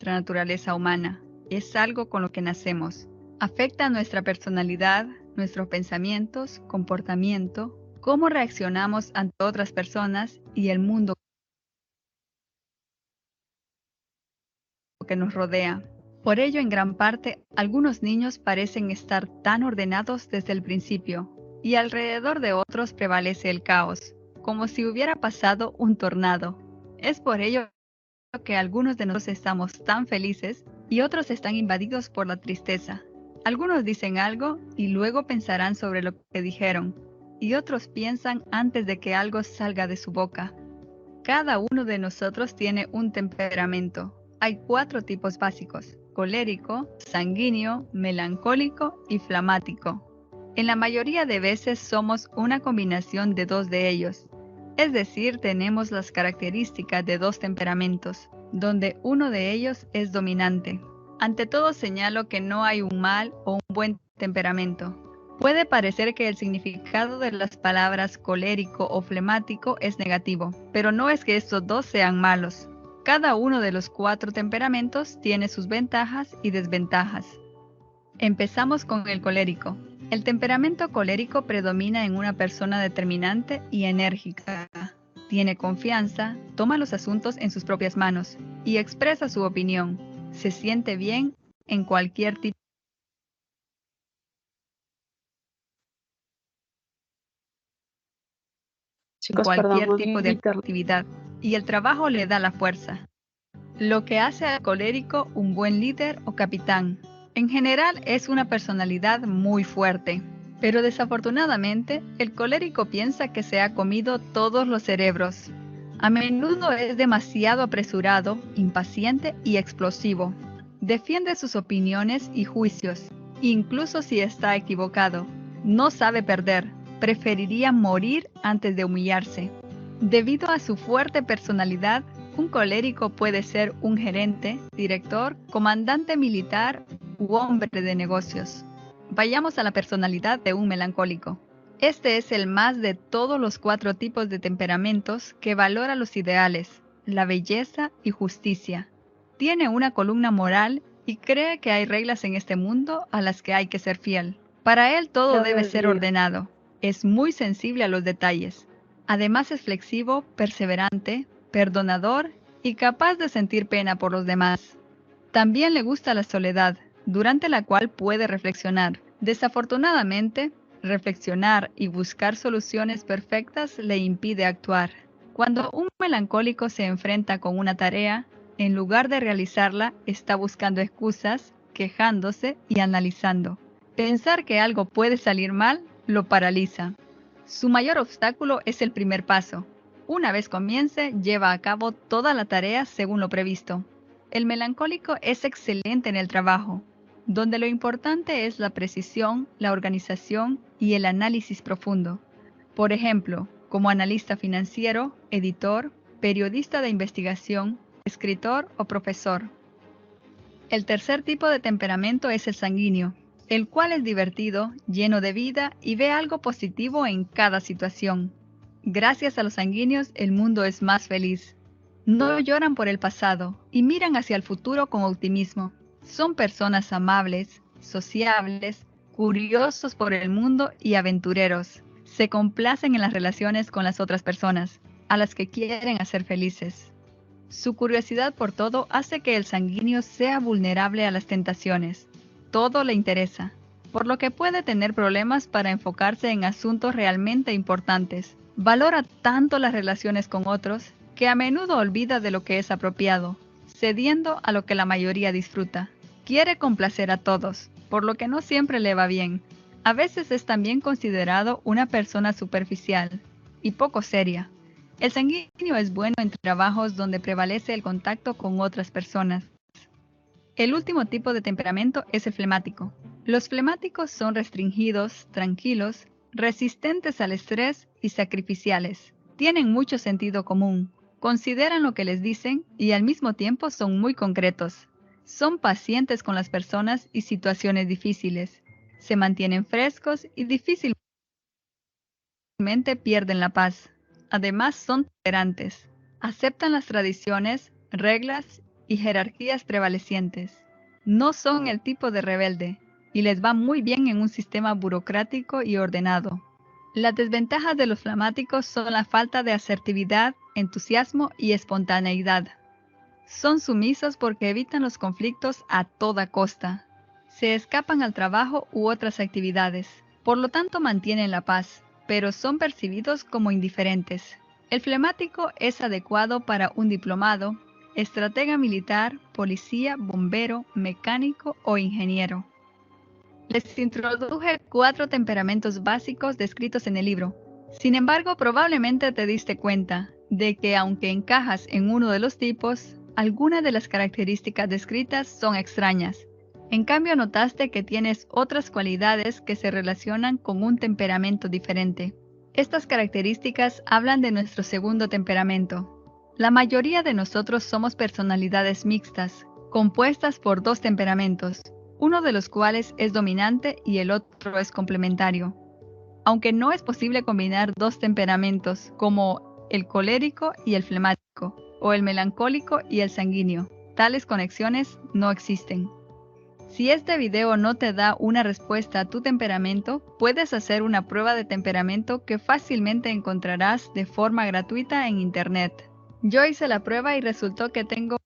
naturaleza humana. Es algo con lo que nacemos. Afecta nuestra personalidad, nuestros pensamientos, comportamiento, cómo reaccionamos ante otras personas y el mundo que nos rodea. Por ello, en gran parte, algunos niños parecen estar tan ordenados desde el principio, y alrededor de otros prevalece el caos, como si hubiera pasado un tornado. Es por ello que algunos de nosotros estamos tan felices y otros están invadidos por la tristeza. Algunos dicen algo y luego pensarán sobre lo que dijeron, y otros piensan antes de que algo salga de su boca. Cada uno de nosotros tiene un temperamento. Hay 4 tipos básicos: colérico, sanguíneo, melancólico y flemático. En la mayoría de veces somos una combinación de 2 de ellos. Es decir, tenemos las características de 2 temperamentos, donde uno de ellos es dominante. Ante todo señalo que no hay un mal o un buen temperamento. Puede parecer que el significado de las palabras colérico o flemático es negativo, pero no es que estos dos sean malos. Cada uno de los 4 temperamentos tiene sus ventajas y desventajas. Empezamos con el colérico. El temperamento colérico predomina en una persona determinante y enérgica. Tiene confianza, toma los asuntos en sus propias manos y expresa su opinión. Se siente bien en cualquier tipo Chicos, de actividad, y el trabajo le da la fuerza, lo que hace al colérico un buen líder o capitán. En general es una personalidad muy fuerte, pero desafortunadamente el colérico piensa que se ha comido todos los cerebros. A menudo es demasiado apresurado, impaciente y explosivo. Defiende sus opiniones y juicios, incluso si está equivocado. No sabe perder, preferiría morir antes de humillarse. Debido a su fuerte personalidad, un colérico puede ser un gerente, director, comandante militar u hombre de negocios. Vayamos a la personalidad de un melancólico. Este es el más de todos los 4 tipos de temperamentos que valora los ideales, la belleza y justicia. Tiene una columna moral y cree que hay reglas en este mundo a las que hay que ser fiel. Para él todo debe ser ordenado. Es muy sensible a los detalles. Además es flexivo, perseverante, perdonador y capaz de sentir pena por los demás. También le gusta la soledad, durante la cual puede reflexionar. Desafortunadamente, reflexionar y buscar soluciones perfectas le impide actuar. Cuando un melancólico se enfrenta con una tarea, en lugar de realizarla, está buscando excusas, quejándose y analizando. Pensar que algo puede salir mal lo paraliza. Su mayor obstáculo es el primer paso. Una vez comience, lleva a cabo toda la tarea según lo previsto. El melancólico es excelente en el trabajo, donde lo importante es la precisión, la organización y el análisis profundo. Por ejemplo, como analista financiero, editor, periodista de investigación, escritor o profesor. El tercer tipo de temperamento es el sanguíneo, el cual es divertido, lleno de vida y ve algo positivo en cada situación. Gracias a los sanguíneos, el mundo es más feliz. No lloran por el pasado y miran hacia el futuro con optimismo. Son personas amables, sociables, curiosos por el mundo y aventureros. Se complacen en las relaciones con las otras personas, a las que quieren hacer felices. Su curiosidad por todo hace que el sanguíneo sea vulnerable a las tentaciones. Todo le interesa, por lo que puede tener problemas para enfocarse en asuntos realmente importantes. Valora tanto las relaciones con otros que a menudo olvida de lo que es apropiado, cediendo a lo que la mayoría disfruta. Quiere complacer a todos, por lo que no siempre le va bien. A veces es también considerado una persona superficial y poco seria. El sanguíneo es bueno en trabajos donde prevalece el contacto con otras personas. El último tipo de temperamento es el flemático. Los flemáticos son restringidos, tranquilos, resistentes al estrés y sacrificiales. Tienen mucho sentido común, consideran lo que les dicen y al mismo tiempo son muy concretos. Son pacientes con las personas y situaciones difíciles. Se mantienen frescos y difícilmente pierden la paz. Además son tolerantes. Aceptan las tradiciones, reglas y jerarquías prevalecientes. No son el tipo de rebelde y les va muy bien en un sistema burocrático y ordenado. Las desventajas de los flemáticos son la falta de asertividad, entusiasmo y espontaneidad. Son sumisos porque evitan los conflictos a toda costa. Se escapan al trabajo u otras actividades, por lo tanto mantienen la paz, pero son percibidos como indiferentes. El flemático es adecuado para un diplomado, estratega militar, policía, bombero, mecánico o ingeniero. Les introduje 4 temperamentos básicos descritos en el libro. Sin embargo, probablemente te diste cuenta de que aunque encajas en uno de los tipos, algunas de las características descritas son extrañas. En cambio, notaste que tienes otras cualidades que se relacionan con un temperamento diferente. Estas características hablan de nuestro segundo temperamento. La mayoría de nosotros somos personalidades mixtas, compuestas por 2 temperamentos, uno de los cuales es dominante y el otro es complementario. Aunque no es posible combinar 2 temperamentos, como el colérico y el flemático, o el melancólico y el sanguíneo, tales conexiones no existen. Si este video no te da una respuesta a tu temperamento, puedes hacer una prueba de temperamento que fácilmente encontrarás de forma gratuita en internet. Yo hice la prueba y resultó que tengo...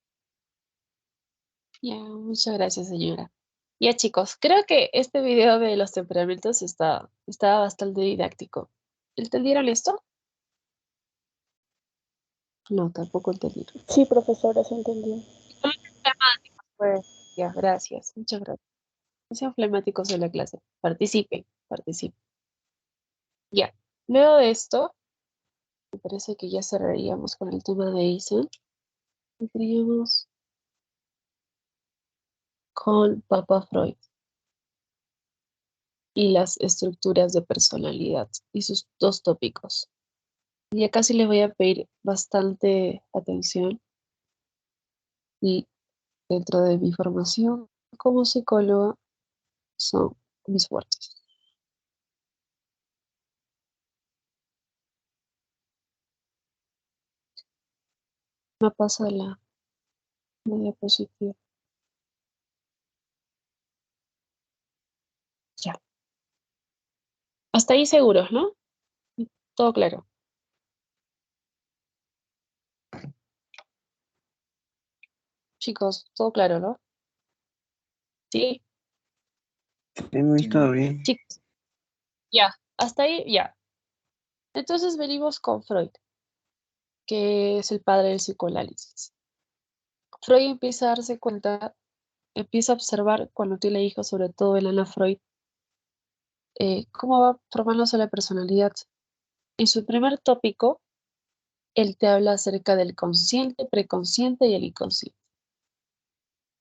Ya, muchas gracias, señora. Ya, chicos, creo que este video de los temperamentos está bastante didáctico. ¿Entendieron esto? No, tampoco entendieron. Sí, profesora, se entendió. Pues, ya, gracias. Muchas gracias. No sean flemáticos en la clase. Participen, participen. Ya. Luego de esto, Me parece que ya cerraríamos con el tema de Eisen. Seguiríamos con Papa Freud y las estructuras de personalidad y sus dos tópicos. Ya casi les voy a pedir bastante atención y dentro de mi formación como psicóloga son mis fuertes. Me pasa la diapositiva. Ya. Hasta ahí seguros, ¿no? Todo claro. Chicos, todo claro, ¿no? Sí. Está bien. Chicos. Ya. Hasta ahí, ya. Entonces venimos con Freud, que es el padre del psicoanálisis. Freud empieza a darse cuenta, empieza a observar cuando tiene hijos, sobre todo en Ana Freud, cómo va formándose la personalidad. En su primer tópico, él te habla acerca del consciente, preconsciente y el inconsciente.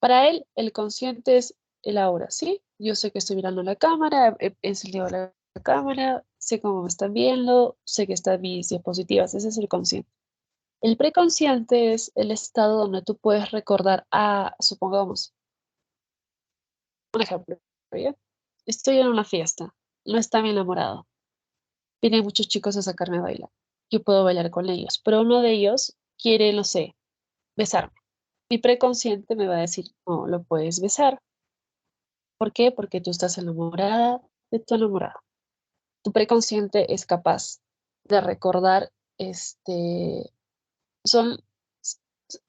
Para él, el consciente es el ahora, ¿sí? Yo sé que estoy mirando la cámara, he encendido la cámara, sé cómo me están viendo, sé que están mis diapositivas, ese es el consciente. El preconsciente es el estado donde tú puedes recordar, supongamos, un ejemplo, ¿bien? Estoy en una fiesta, no está mi enamorado, vienen muchos chicos a sacarme a bailar, yo puedo bailar con ellos, pero uno de ellos quiere, no sé, besarme. Mi preconsciente me va a decir, no, lo puedes besar. ¿Por qué? Porque tú estás enamorada de tu enamorado. Tu preconsciente es capaz de recordar, son,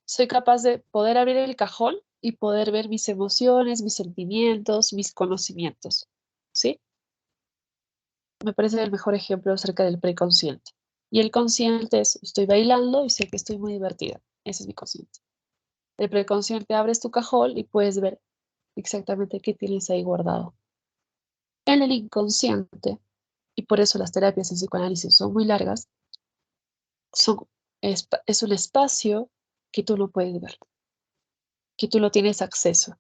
soy capaz de poder abrir el cajón y poder ver mis emociones, mis sentimientos, mis conocimientos. ¿Sí? Me parece el mejor ejemplo acerca del preconsciente. Y el consciente es, estoy bailando y sé que estoy muy divertida. Ese es mi consciente. El preconsciente abres tu cajón y puedes ver exactamente qué tienes ahí guardado. En el inconsciente, y por eso las terapias en psicoanálisis son muy largas, es un espacio que tú no puedes ver, que tú no tienes acceso.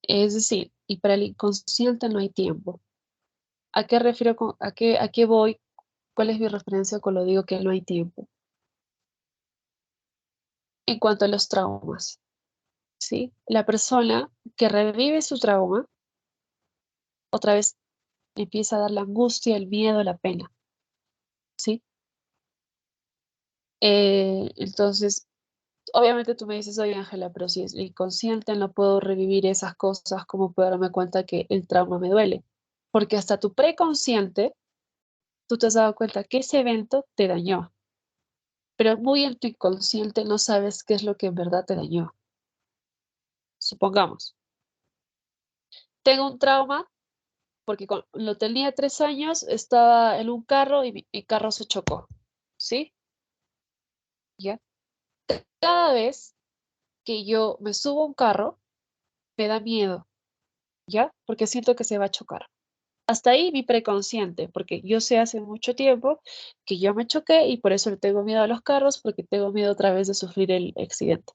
Es decir, y para el inconsciente no hay tiempo. ¿A qué refiero a qué voy? ¿Cuál es mi referencia cuando digo que no hay tiempo? En cuanto a los traumas, ¿sí? La persona que revive su trauma, otra vez empieza a dar la angustia, el miedo, la pena, ¿sí? Entonces, obviamente tú me dices, oye Ángela, pero si es inconsciente no puedo revivir esas cosas, ¿cómo puedo darme cuenta que el trauma me duele? Porque hasta tu preconsciente, tú te has dado cuenta que ese evento te dañó, pero muy en tu inconsciente no sabes qué es lo que en verdad te dañó. Supongamos, tengo un trauma porque lo tenía 3 años, estaba en un carro y mi carro se chocó, ¿sí? ¿Ya? Cada vez que yo me subo a un carro, me da miedo, ¿ya? Porque siento que se va a chocar. Hasta ahí mi preconsciente, porque yo sé hace mucho tiempo que yo me choqué y por eso le tengo miedo a los carros, porque tengo miedo otra vez de sufrir el accidente.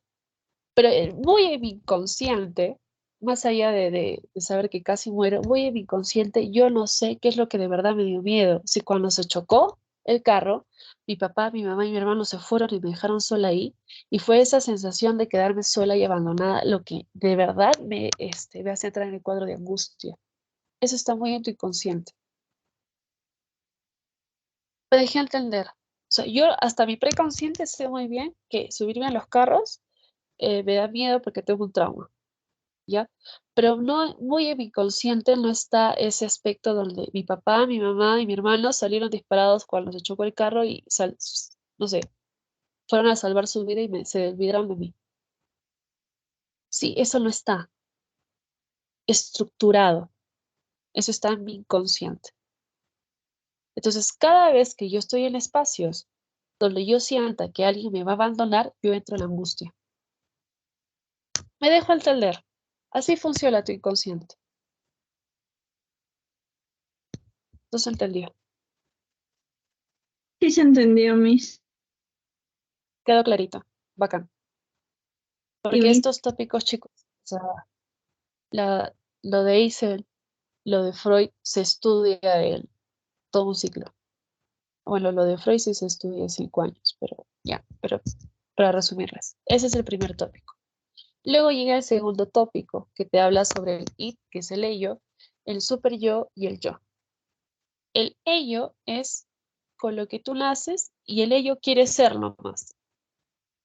Pero muy en mi inconsciente, más allá de saber que casi muero, muy en mi inconsciente, yo no sé qué es lo que de verdad me dio miedo. Si cuando se chocó el carro, mi papá, mi mamá y mi hermano se fueron y me dejaron sola ahí, y fue esa sensación de quedarme sola y abandonada lo que de verdad me hace entrar en el cuadro de angustia. Eso está muy en tu inconsciente. Me dejé entender. O sea, yo hasta mi preconsciente sé muy bien que subirme a los carros me da miedo porque tengo un trauma, ¿ya? Pero no, muy en mi inconsciente no está ese aspecto donde mi papá, mi mamá y mi hermano salieron disparados cuando se chocó el carro y, no sé, fueron a salvar su vida y se olvidaron de mí. Sí, eso no está estructurado. Eso está en mi inconsciente. Entonces, cada vez que yo estoy en espacios donde yo sienta que alguien me va a abandonar, yo entro en la angustia. Me dejo entender. Así funciona tu inconsciente. No se entendió. Sí se entendió, Miss. Quedó clarito. Bacán. Porque bonito. estos tópicos, chicos, o sea, lo de Eisel, lo de Freud, se estudia en todo un ciclo. Bueno, lo de Freud sí se estudia en 5 años, pero ya, pero para resumirles, ese es el primer tópico. Luego llega el segundo tópico, que te habla sobre el id, que es el ello, el super yo y el yo. El ello es con lo que tú naces y el ello quiere ser nomás.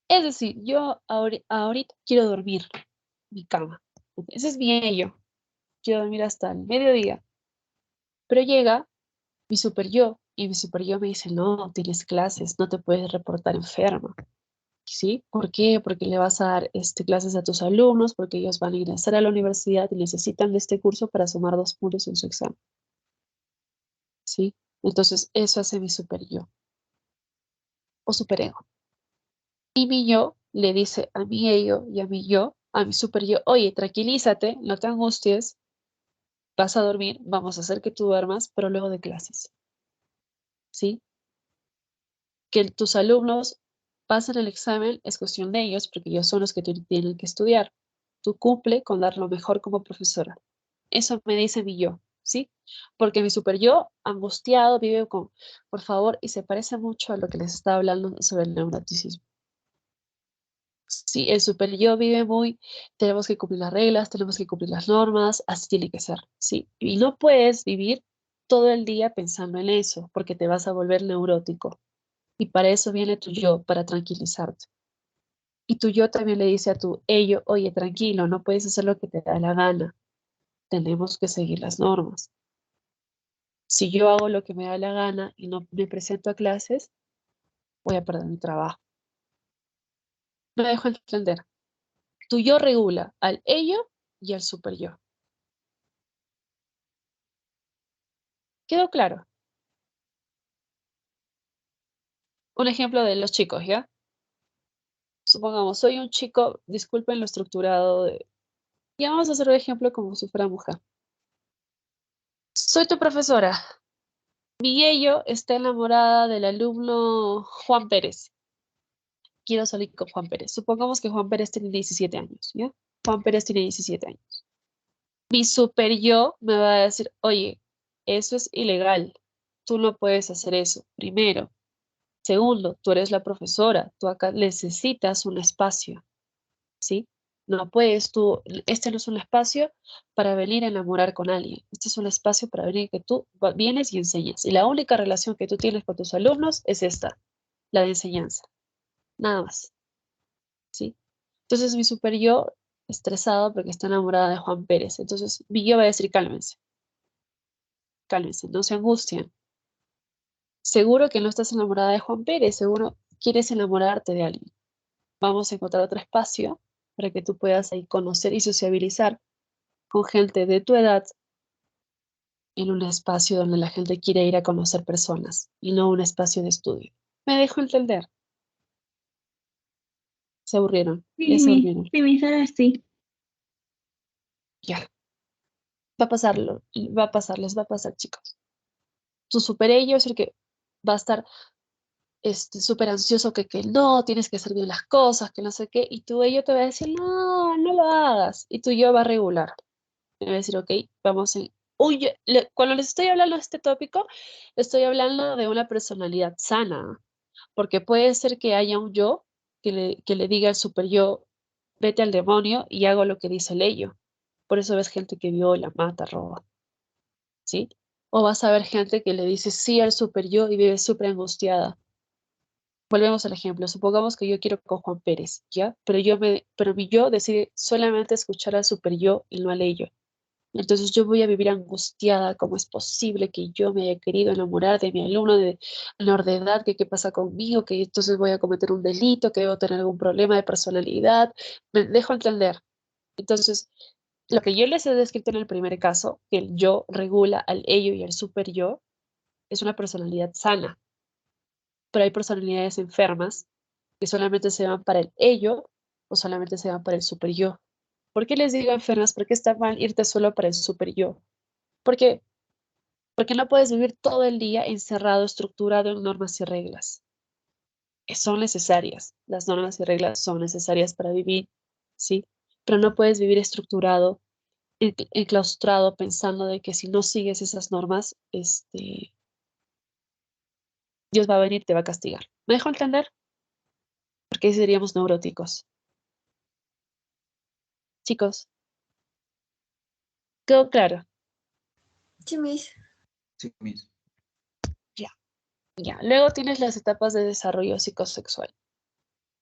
Es decir, yo ahorita quiero dormir en mi cama. Ese es mi ello. Quiero dormir hasta el mediodía. Pero llega mi super yo y mi super yo me dice, no, tienes clases, no te puedes reportar enferma. ¿Sí? ¿Por qué? Porque le vas a dar clases a tus alumnos, porque ellos van a ingresar a la universidad y necesitan de este curso para sumar 2 puntos en su examen. ¿Sí? Entonces, eso hace mi super yo o superego. Y mi yo le dice a mi ello y a mi yo, a mi super yo, oye, tranquilízate, no te angusties, vas a dormir, vamos a hacer que tú duermas, pero luego de clases. ¿Sí? Que tus alumnos pasen el examen es cuestión de ellos, porque ellos son los que tienen que estudiar. Tú cumple con dar lo mejor como profesora. Eso me dice mi yo, ¿sí? Porque mi super yo, angustiado, vive con, por favor, y se parece mucho a lo que les estaba hablando sobre el neuroticismo. Sí, el super yo vive muy, tenemos que cumplir las reglas, tenemos que cumplir las normas, así tiene que ser, ¿sí? Y no puedes vivir todo el día pensando en eso, porque te vas a volver neurótico. Y para eso viene tu yo, para tranquilizarte. Y tu yo también le dice a tu ello, oye, tranquilo, no puedes hacer lo que te da la gana. Tenemos que seguir las normas. Si yo hago lo que me da la gana y no me presento a clases, voy a perder mi trabajo. Me dejo entender. Tu yo regula al ello y al super yo. ¿Quedó claro? Un ejemplo de los chicos, ¿ya? Supongamos, soy un chico, disculpen lo estructurado de... Ya vamos a hacer un ejemplo como si fuera mujer. Soy tu profesora. Mi ello está enamorada del alumno Juan Pérez. Quiero salir con Juan Pérez. Supongamos que Juan Pérez tiene 17 años, ¿ya? Juan Pérez tiene 17 años. Mi super yo me va a decir, oye, eso es ilegal. Tú no puedes hacer eso, primero. Segundo, tú eres la profesora. Tú acá necesitas un espacio, ¿sí? No puedes tú, este no es un espacio para venir a enamorar con alguien. Este es un espacio para venir que tú vienes y enseñas. Y la única relación que tú tienes con tus alumnos es esta, la de enseñanza. Nada más. ¿Sí? Entonces mi super yo, estresado porque está enamorada de Juan Pérez. Entonces mi yo va a decir, cálmense, cálmense, no se angustien. Seguro que no estás enamorada de Juan Pérez, seguro quieres enamorarte de alguien. Vamos a encontrar otro espacio para que tú puedas ahí conocer y sociabilizar con gente de tu edad en un espacio donde la gente quiere ir a conocer personas y no un espacio de estudio. ¿Me dejo entender? ¿Se aburrieron? Ya se durmieron. Sí, mi Sara, sí. Ya. Va a pasarlo, y va a pasar, les va a pasar, chicos. Tu super ello es el que va a estar súper ansioso que no, tienes que hacer bien las cosas, que no sé qué, y tu ello te va a decir, no, no lo hagas, y tu yo va a regular. Me va a decir, ok, vamos en... Uy, cuando les estoy hablando de este tópico, estoy hablando de una personalidad sana, porque puede ser que haya un yo que le diga al super yo, vete al demonio y hago lo que dice el ello. Por eso ves gente que viola, mata, roba, ¿sí? O vas a ver gente que le dice sí al super yo y vive súper angustiada. Volvemos al ejemplo. Supongamos que yo quiero con Juan Pérez, ¿ya? Pero mi yo decide solamente escuchar al super yo y no al ello. Entonces yo voy a vivir angustiada. ¿Cómo es posible que yo me haya querido enamorar de mi alumno de menor de edad? ¿Que qué pasa conmigo? Que entonces voy a cometer un delito, que debo tener algún problema de personalidad. Me dejo entender. Entonces, lo que yo les he descrito en el primer caso, que el yo regula al ello y al super yo, es una personalidad sana. Pero hay personalidades enfermas que solamente se van para el ello o solamente se van para el super yo. ¿Por qué les digo enfermas? Porque está mal irte solo para el super yo. Porque Porque no puedes vivir todo el día encerrado, estructurado en normas y reglas. Son necesarias. Las normas y reglas son necesarias para vivir, ¿sí? Pero no puedes vivir estructurado, enclaustrado, pensando de que si no sigues esas normas, Dios va a venir y te va a castigar. ¿Me dejo entender? Porque ahí seríamos neuróticos. Chicos, ¿quedó claro? Sí, Miss. Sí, Miss. Ya. Luego tienes las etapas de desarrollo psicosexual.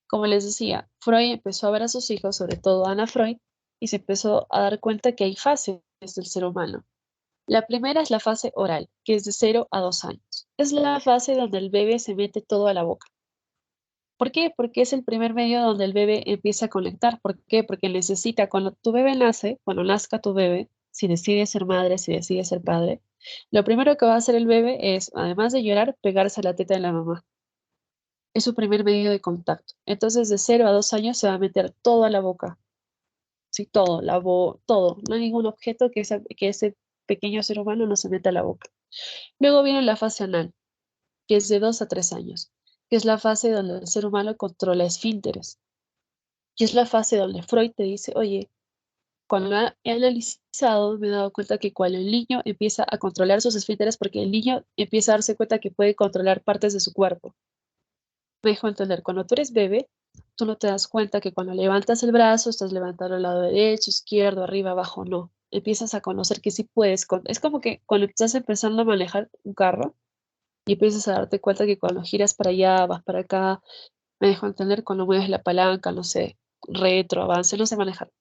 Como les decía, Freud empezó a ver a sus hijos, sobre todo a Ana Freud, y se empezó a dar cuenta que hay fases del ser humano. La primera es la fase oral, que es de 0 a 2 años. Es la fase donde el bebé se mete todo a la boca. ¿Por qué? Porque es el primer medio donde el bebé empieza a conectar. ¿Por qué? Porque necesita, cuando tu bebé nace, cuando nazca tu bebé, si decide ser madre, si decide ser padre, lo primero que va a hacer el bebé es, además de llorar, pegarse a la teta de la mamá. Es su primer medio de contacto. Entonces, de 0 a 2 años se va a meter todo a la boca. Sí, todo, todo. No hay ningún objeto que ese pequeño ser humano no se meta a la boca. Luego viene la fase anal, que es de 2 a 3 años, que es la fase donde el ser humano controla esfínteres. Y es la fase donde Freud te dice, oye, cuando he analizado, me he dado cuenta que cuando el niño empieza a controlar sus esfínteres, porque el niño empieza a darse cuenta que puede controlar partes de su cuerpo. Me dejo entender, cuando tú eres bebé, tú no te das cuenta que cuando levantas el brazo, estás levantando al lado derecho, izquierdo, arriba, abajo, no. Empiezas a conocer que sí puedes. Es como que cuando estás empezando a manejar un carro y empiezas a darte cuenta que cuando giras para allá, vas para acá, me dejo entender cuando mueves la palanca, no sé, retro, avance, no sé manejar.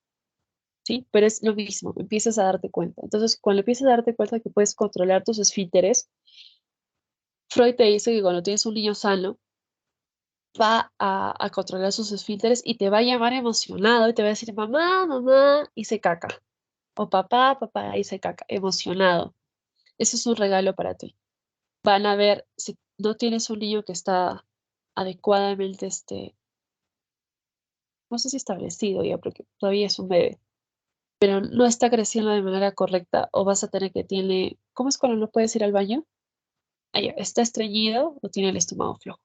¿Sí? Pero es lo mismo, empiezas a darte cuenta. Entonces, cuando empiezas a darte cuenta que puedes controlar tus esfínteres, Freud te dice que cuando tienes un niño sano, va a controlar sus esfínteres y te va a llamar emocionado y te va a decir mamá, mamá, hice caca. O papá, papá, hice caca, emocionado. Eso es un regalo para ti. Van a ver, si no tienes un niño que está adecuadamente, no sé si establecido ya, porque todavía es un bebé, pero no está creciendo de manera correcta o vas a tener que tiene, ¿cómo es cuando no puedes ir al baño? Está estreñido o tiene el estómago flojo.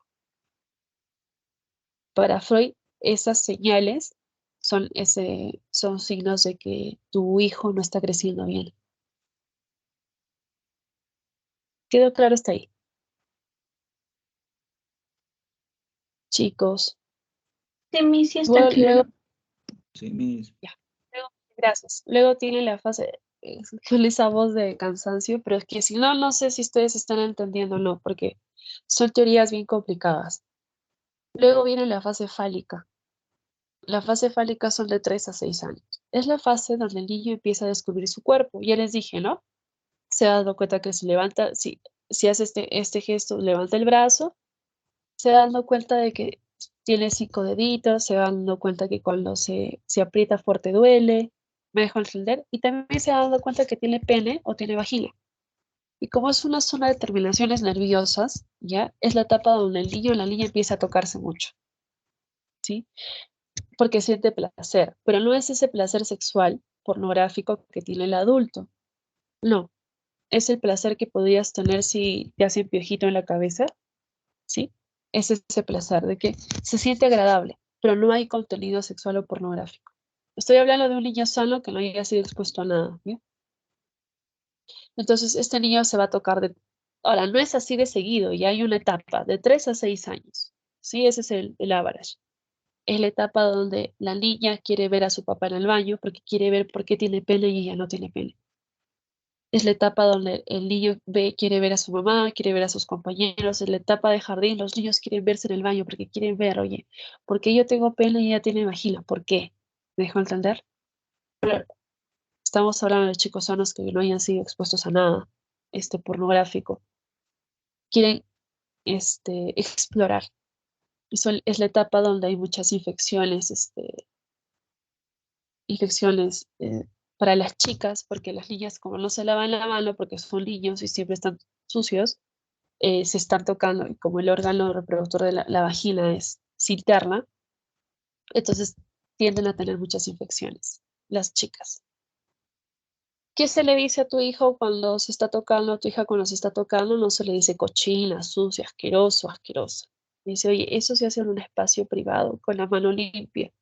Para Freud, esas señales son signos de que tu hijo no está creciendo bien. ¿Quedó claro hasta ahí? Chicos. Sí, Miss, sí está Luego, claro. Sí, Miss. gracias. Luego tiene la fase con esa voz de cansancio, pero es que si no, no sé si ustedes están entendiendo o no, porque son teorías bien complicadas. Luego viene la fase fálica. La fase fálica son de 3 a 6 años. Es la fase donde el niño empieza a descubrir su cuerpo. Ya les dije, ¿no? Se ha dado cuenta que se levanta, si hace este gesto, levanta el brazo, se va dando cuenta de que tiene 5 deditos, se va dando cuenta que cuando se aprieta fuerte duele, me dejo entender, y también se ha dado cuenta que tiene pene o tiene vagina. Y como es una zona de terminaciones nerviosas, ya es la etapa donde el niño o la niña empieza a tocarse mucho, ¿sí? Porque siente placer, pero no es ese placer sexual pornográfico que tiene el adulto, no, es el placer que podrías tener si te hacen piojito en la cabeza, ¿sí? Es ese placer de que se siente agradable, pero no hay contenido sexual o pornográfico. Estoy hablando de un niño sano que no haya sido expuesto a nada, ¿bien? Entonces, este niño se va a tocar de... Ahora, no es así de seguido, ya hay una etapa de 3 a 6 años, ¿sí? Ese es el average. Es la etapa donde la niña quiere ver a su papá en el baño porque quiere ver por qué tiene pene y ella no tiene pene. Es la etapa donde el niño quiere ver a su mamá, quiere ver a sus compañeros. Es la etapa de jardín, los niños quieren verse en el baño porque quieren ver, oye, ¿por qué yo tengo pene y ella tiene vagina? ¿Por qué? ¿Me dejo entender? Pero estamos hablando de chicos sanos que no hayan sido expuestos a nada pornográfico. Quieren explorar. Eso es la etapa donde hay muchas infecciones para las chicas, porque las niñas como no se lavan la mano porque son niños y siempre están sucios, se están tocando y como el órgano reproductor de la vagina es interna, entonces tienden a tener muchas infecciones las chicas. ¿Qué se le dice a tu hijo cuando se está tocando, a tu hija cuando se está tocando? No se le dice cochina, sucia, asqueroso, asquerosa. Dice, oye, eso se hace en un espacio privado, con la mano limpia.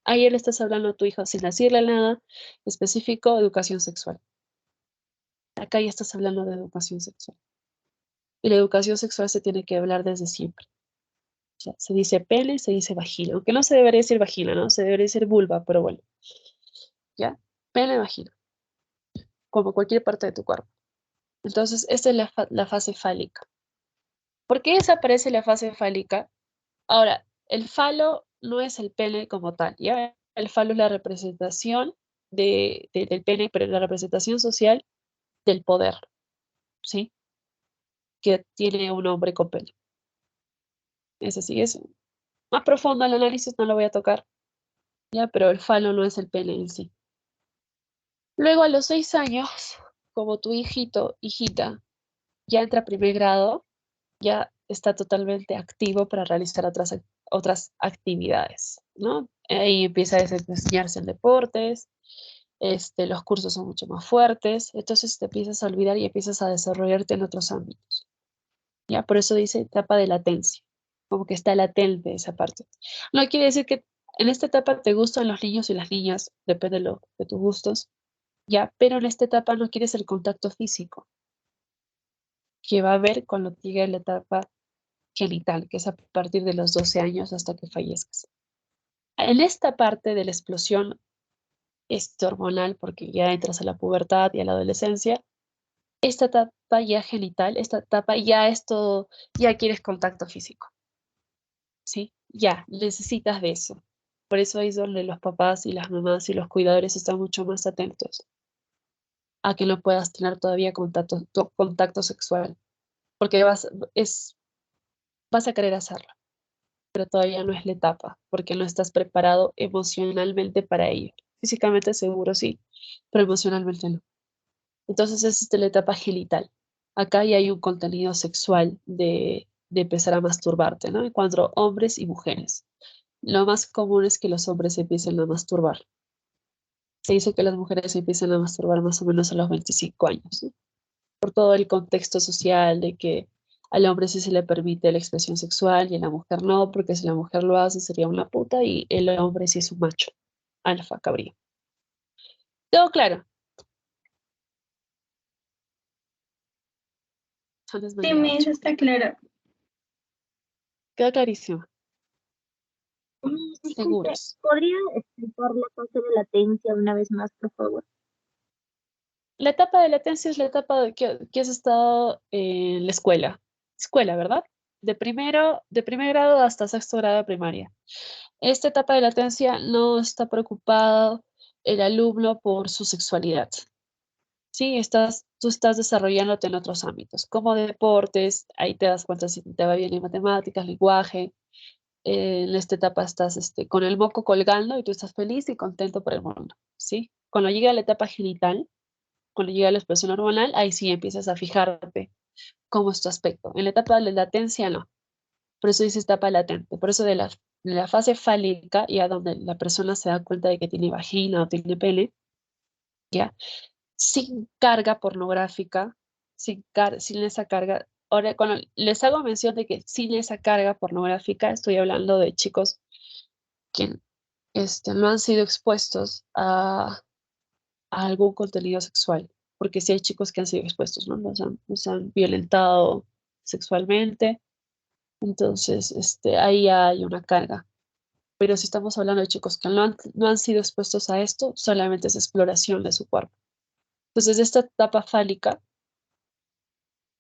Ayer le estás hablando a tu hijo sin decirle nada específico, educación sexual. Acá ya estás hablando de educación sexual. Y la educación sexual se tiene que hablar desde siempre. O sea, se dice pene, se dice vagina. Aunque no se debería decir vagina, ¿no? Se debería decir vulva, pero bueno. ¿Ya? Pene, vagina. Como cualquier parte de tu cuerpo. Entonces, esta es la fase fálica. ¿Por qué desaparece la fase fálica? Ahora, el falo no es el pene como tal, ¿ya? El falo es la representación del pene, pero la representación social del poder, ¿sí? Que tiene un hombre con pene. Es así, es más profundo el análisis, no lo voy a tocar, ¿ya? Pero el falo no es el pene en sí. Luego, a los 6 años, como tu hijito, hijita, ya entra a primer grado, ya está totalmente activo para realizar otras actividades, ¿no? Ahí empieza a desempeñarse en deportes, los cursos son mucho más fuertes, entonces te empiezas a olvidar y empiezas a desarrollarte en otros ámbitos, ¿ya? Por eso dice etapa de latencia, como que está latente esa parte. No quiere decir que en esta etapa te gustan los niños y las niñas, depende de tus gustos, ¿ya? Pero en esta etapa no quieres el contacto físico, que va a haber cuando llegue la etapa genital, que es a partir de los 12 años hasta que fallezcas. En esta parte de la explosión hormonal, porque ya entras a la pubertad y a la adolescencia, esta etapa ya genital, esta etapa ya es todo, ya quieres contacto físico, ¿sí? Ya, necesitas de eso. Por eso es donde los papás y las mamás y los cuidadores están mucho más atentos a que no puedas tener todavía contacto sexual, porque vas a querer hacerlo, pero todavía no es la etapa, porque no estás preparado emocionalmente para ello. Físicamente seguro sí, pero emocionalmente no. Entonces esa es la etapa genital. Acá ya hay un contenido sexual de empezar a masturbarte, ¿no? En cuanto a hombres y mujeres. Lo más común es que los hombres se empiecen a masturbar. Se dice que las mujeres se empiezan a masturbar más o menos a los 25 años, ¿no? Por todo el contexto social de que al hombre sí se le permite la expresión sexual y a la mujer no, porque si la mujer lo hace sería una puta y el hombre sí es un macho, alfa, cabrío. ¿Todo claro? Antes me Sí, olvidaba. eso está claro. Queda clarísimo. Disculpe, Seguros. ¿podría explicar la fase de latencia una vez más, por favor? La etapa de latencia es la etapa de que has estado en la escuela. Escuela, ¿verdad? De primer grado hasta sexto grado de primaria. Esta etapa de latencia no está preocupado el alumno por su sexualidad. Sí, tú estás desarrollándote en otros ámbitos, como deportes, ahí te das cuenta si te va bien en matemáticas, lenguaje. En esta etapa estás con el moco colgando y tú estás feliz y contento por el mundo, ¿sí? Cuando llega la etapa genital, cuando llega la expresión hormonal, ahí sí empiezas a fijarte cómo es tu aspecto. En la etapa de latencia no, por eso dice etapa latente, por eso de la fase fálica, ya donde la persona se da cuenta de que tiene vagina o tiene pene, ya, sin carga pornográfica, sin esa carga. Ahora, cuando les hago mención de que sin esa carga pornográfica, estoy hablando de chicos que no han sido expuestos a algún contenido sexual, porque sí hay chicos que han sido expuestos, ¿no? Los han violentado sexualmente, entonces ahí hay una carga. Pero si estamos hablando de chicos que no han sido expuestos a esto, solamente es exploración de su cuerpo. Entonces, esta etapa fálica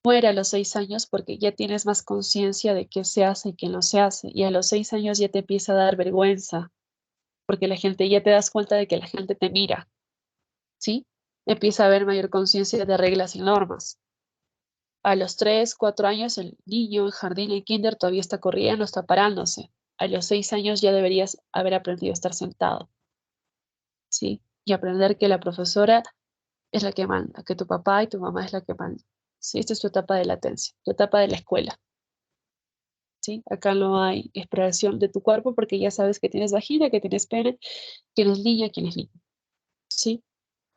muere a los 6 años porque ya tienes más conciencia de qué se hace y qué no se hace. Y a los 6 años ya te empieza a dar vergüenza, porque ya te das cuenta de que la gente te mira, ¿sí? Empieza a haber mayor conciencia de reglas y normas. A los 3, 4 años, el niño en jardín, en kinder, todavía está corriendo, está parándose. A los 6 años ya deberías haber aprendido a estar sentado, ¿sí? Y aprender que la profesora es la que manda, que tu papá y tu mamá es la que manda. ¿Sí? Esta es tu etapa de latencia, tu etapa de la escuela. ¿Sí? Acá no hay exploración de tu cuerpo porque ya sabes que tienes vagina, que tienes pene, quién es niña, quién es niño. ¿Sí?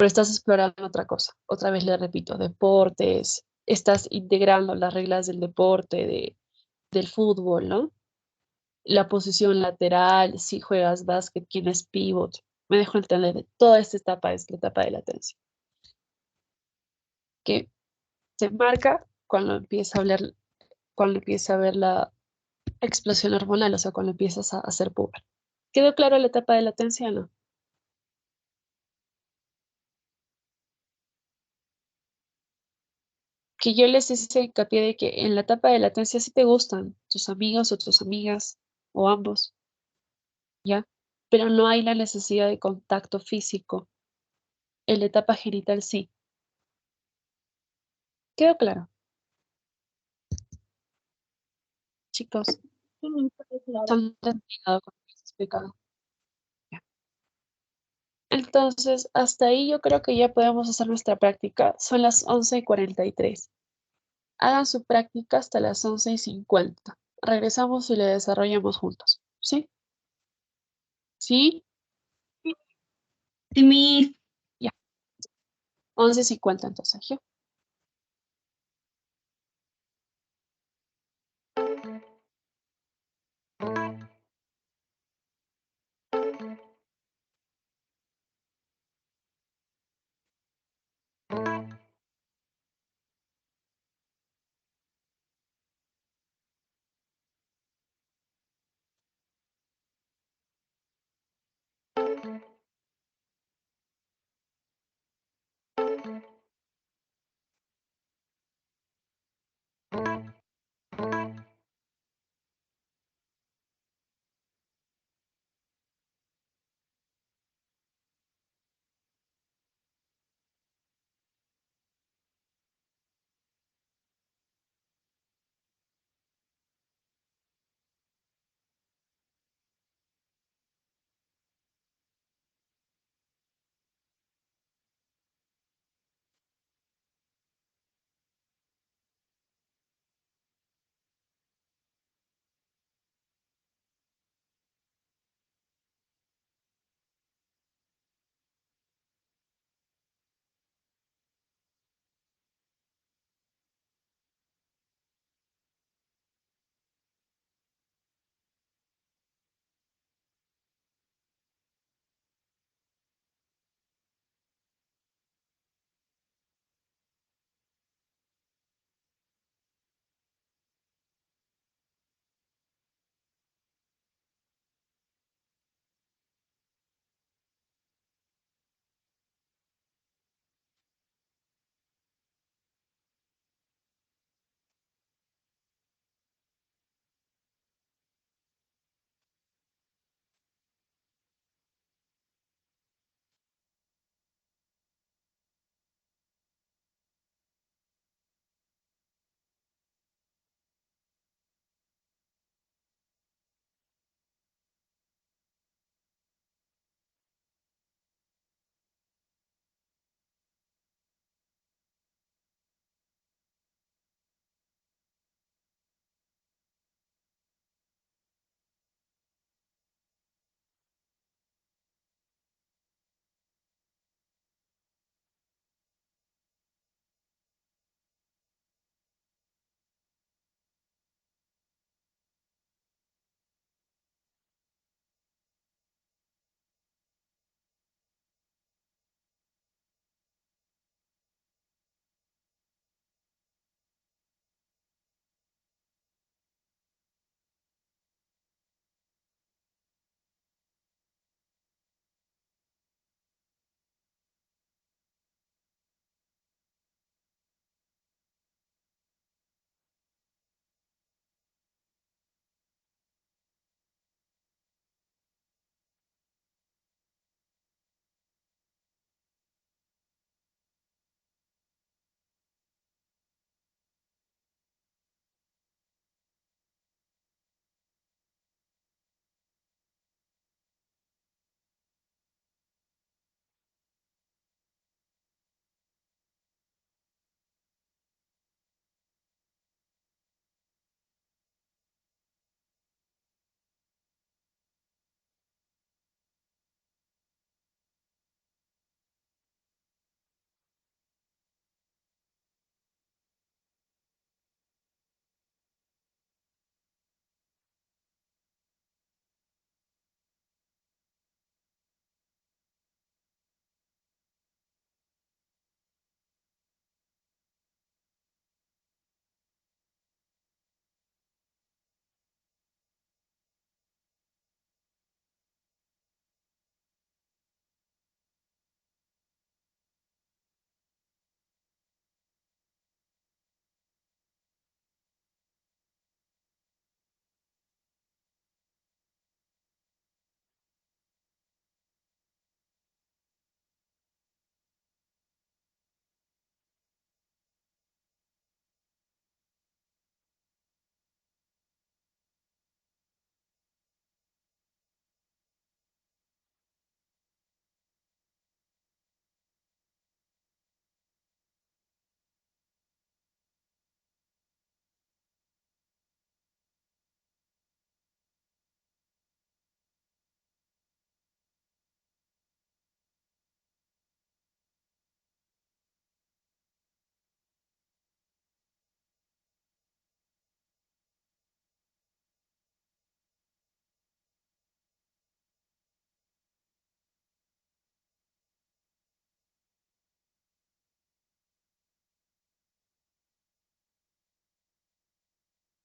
pero estás explorando otra cosa. Otra vez le repito, deportes, estás integrando las reglas del deporte, del fútbol, ¿no? La posición lateral, si juegas básquet, quién es pivot. Me dejo entender, toda esta etapa es la etapa de latencia, que se marca cuando empieza a ver la explosión hormonal, o sea, cuando empiezas a hacer puber. ¿Quedó claro la etapa de latencia o no? Que yo les hice hincapié de que en la etapa de latencia sí te gustan tus amigos o tus amigas, o ambos, ¿ya? Pero no hay la necesidad de contacto físico. En la etapa genital sí. ¿Quedó claro? Chicos, ¿están terminados con lo que les he explicado? Ya. Entonces, hasta ahí yo creo que ya podemos hacer nuestra práctica. Son las 11:43. Hagan su práctica hasta las 11:50. Regresamos y le desarrollamos juntos. ¿Sí? ¿Sí? Sí, Miss. Ya. 11:50 entonces. ¿Ya?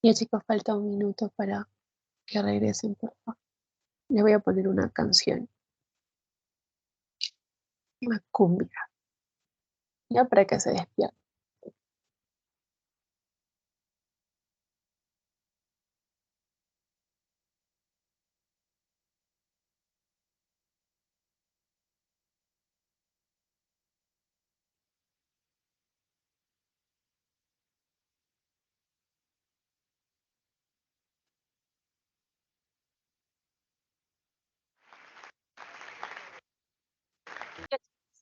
Ya chicos, falta un minuto para que regresen, por favor. Les voy a poner una canción, una cumbia, ya para que se despierten.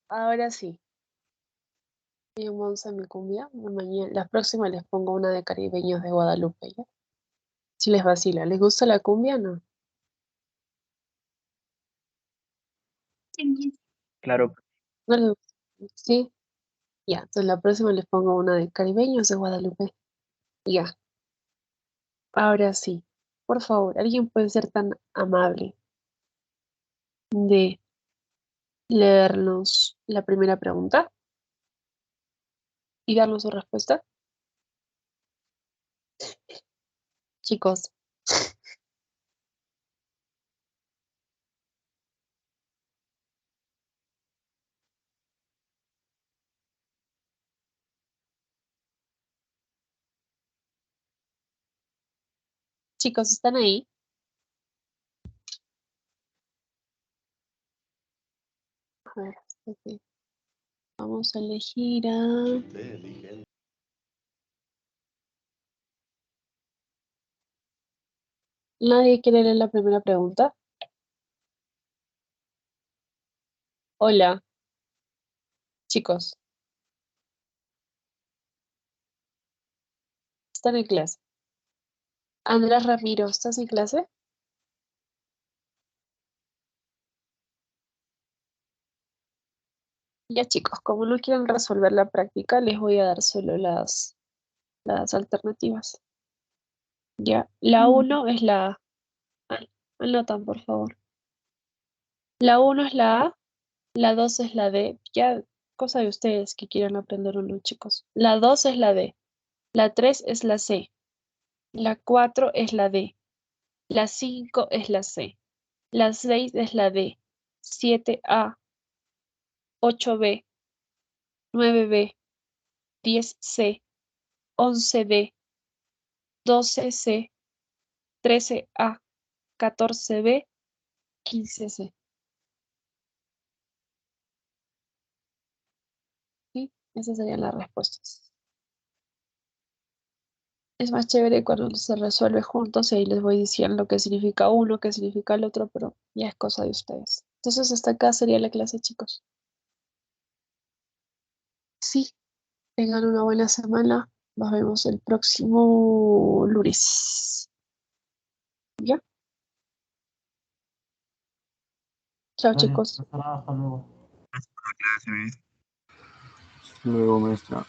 Ahora sí, vamos a mi cumbia. Mañana, la próxima les pongo una de Caribeños de Guadalupe, ¿ya? Si les vacila, ¿les gusta la cumbia o no? Claro, ¿No les gusta? Sí, ya. Entonces la próxima les pongo una de Caribeños de Guadalupe. Ya. Ahora sí, por favor, ¿alguien puede ser tan amable de leernos la primera pregunta y darnos su respuesta? Chicos, chicos, ¿están ahí? A ver, espérate. Vamos a elegir a... ¿Nadie quiere leer la primera pregunta? Hola, chicos, ¿están en clase? Andrés Ramiro, ¿estás en clase? Ya chicos, como no quieren resolver la práctica, les voy a dar solo las alternativas. Ya, la 1 es la A. Anotan, por favor. La 1 es la A, la 2 es la D. Ya, cosa de ustedes que quieran aprender o no, chicos. La 2 es la D, la 3 es la C, la 4 es la D, la 5 es la C, la 6 es la D, 7A, 8B, 9B, 10C, 11D, 12C, 13A, 14B, 15C. ¿Sí? Esas serían las respuestas. Es más chévere cuando se resuelve juntos y ahí les voy diciendo qué significa uno, qué significa el otro, pero ya es cosa de ustedes. Entonces hasta acá sería la clase, chicos. Sí, tengan una buena semana. Nos vemos el próximo lunes. ¿Ya? Chao, Gracias, chicos. profesora. Hasta luego. Gracias, Luego, maestra.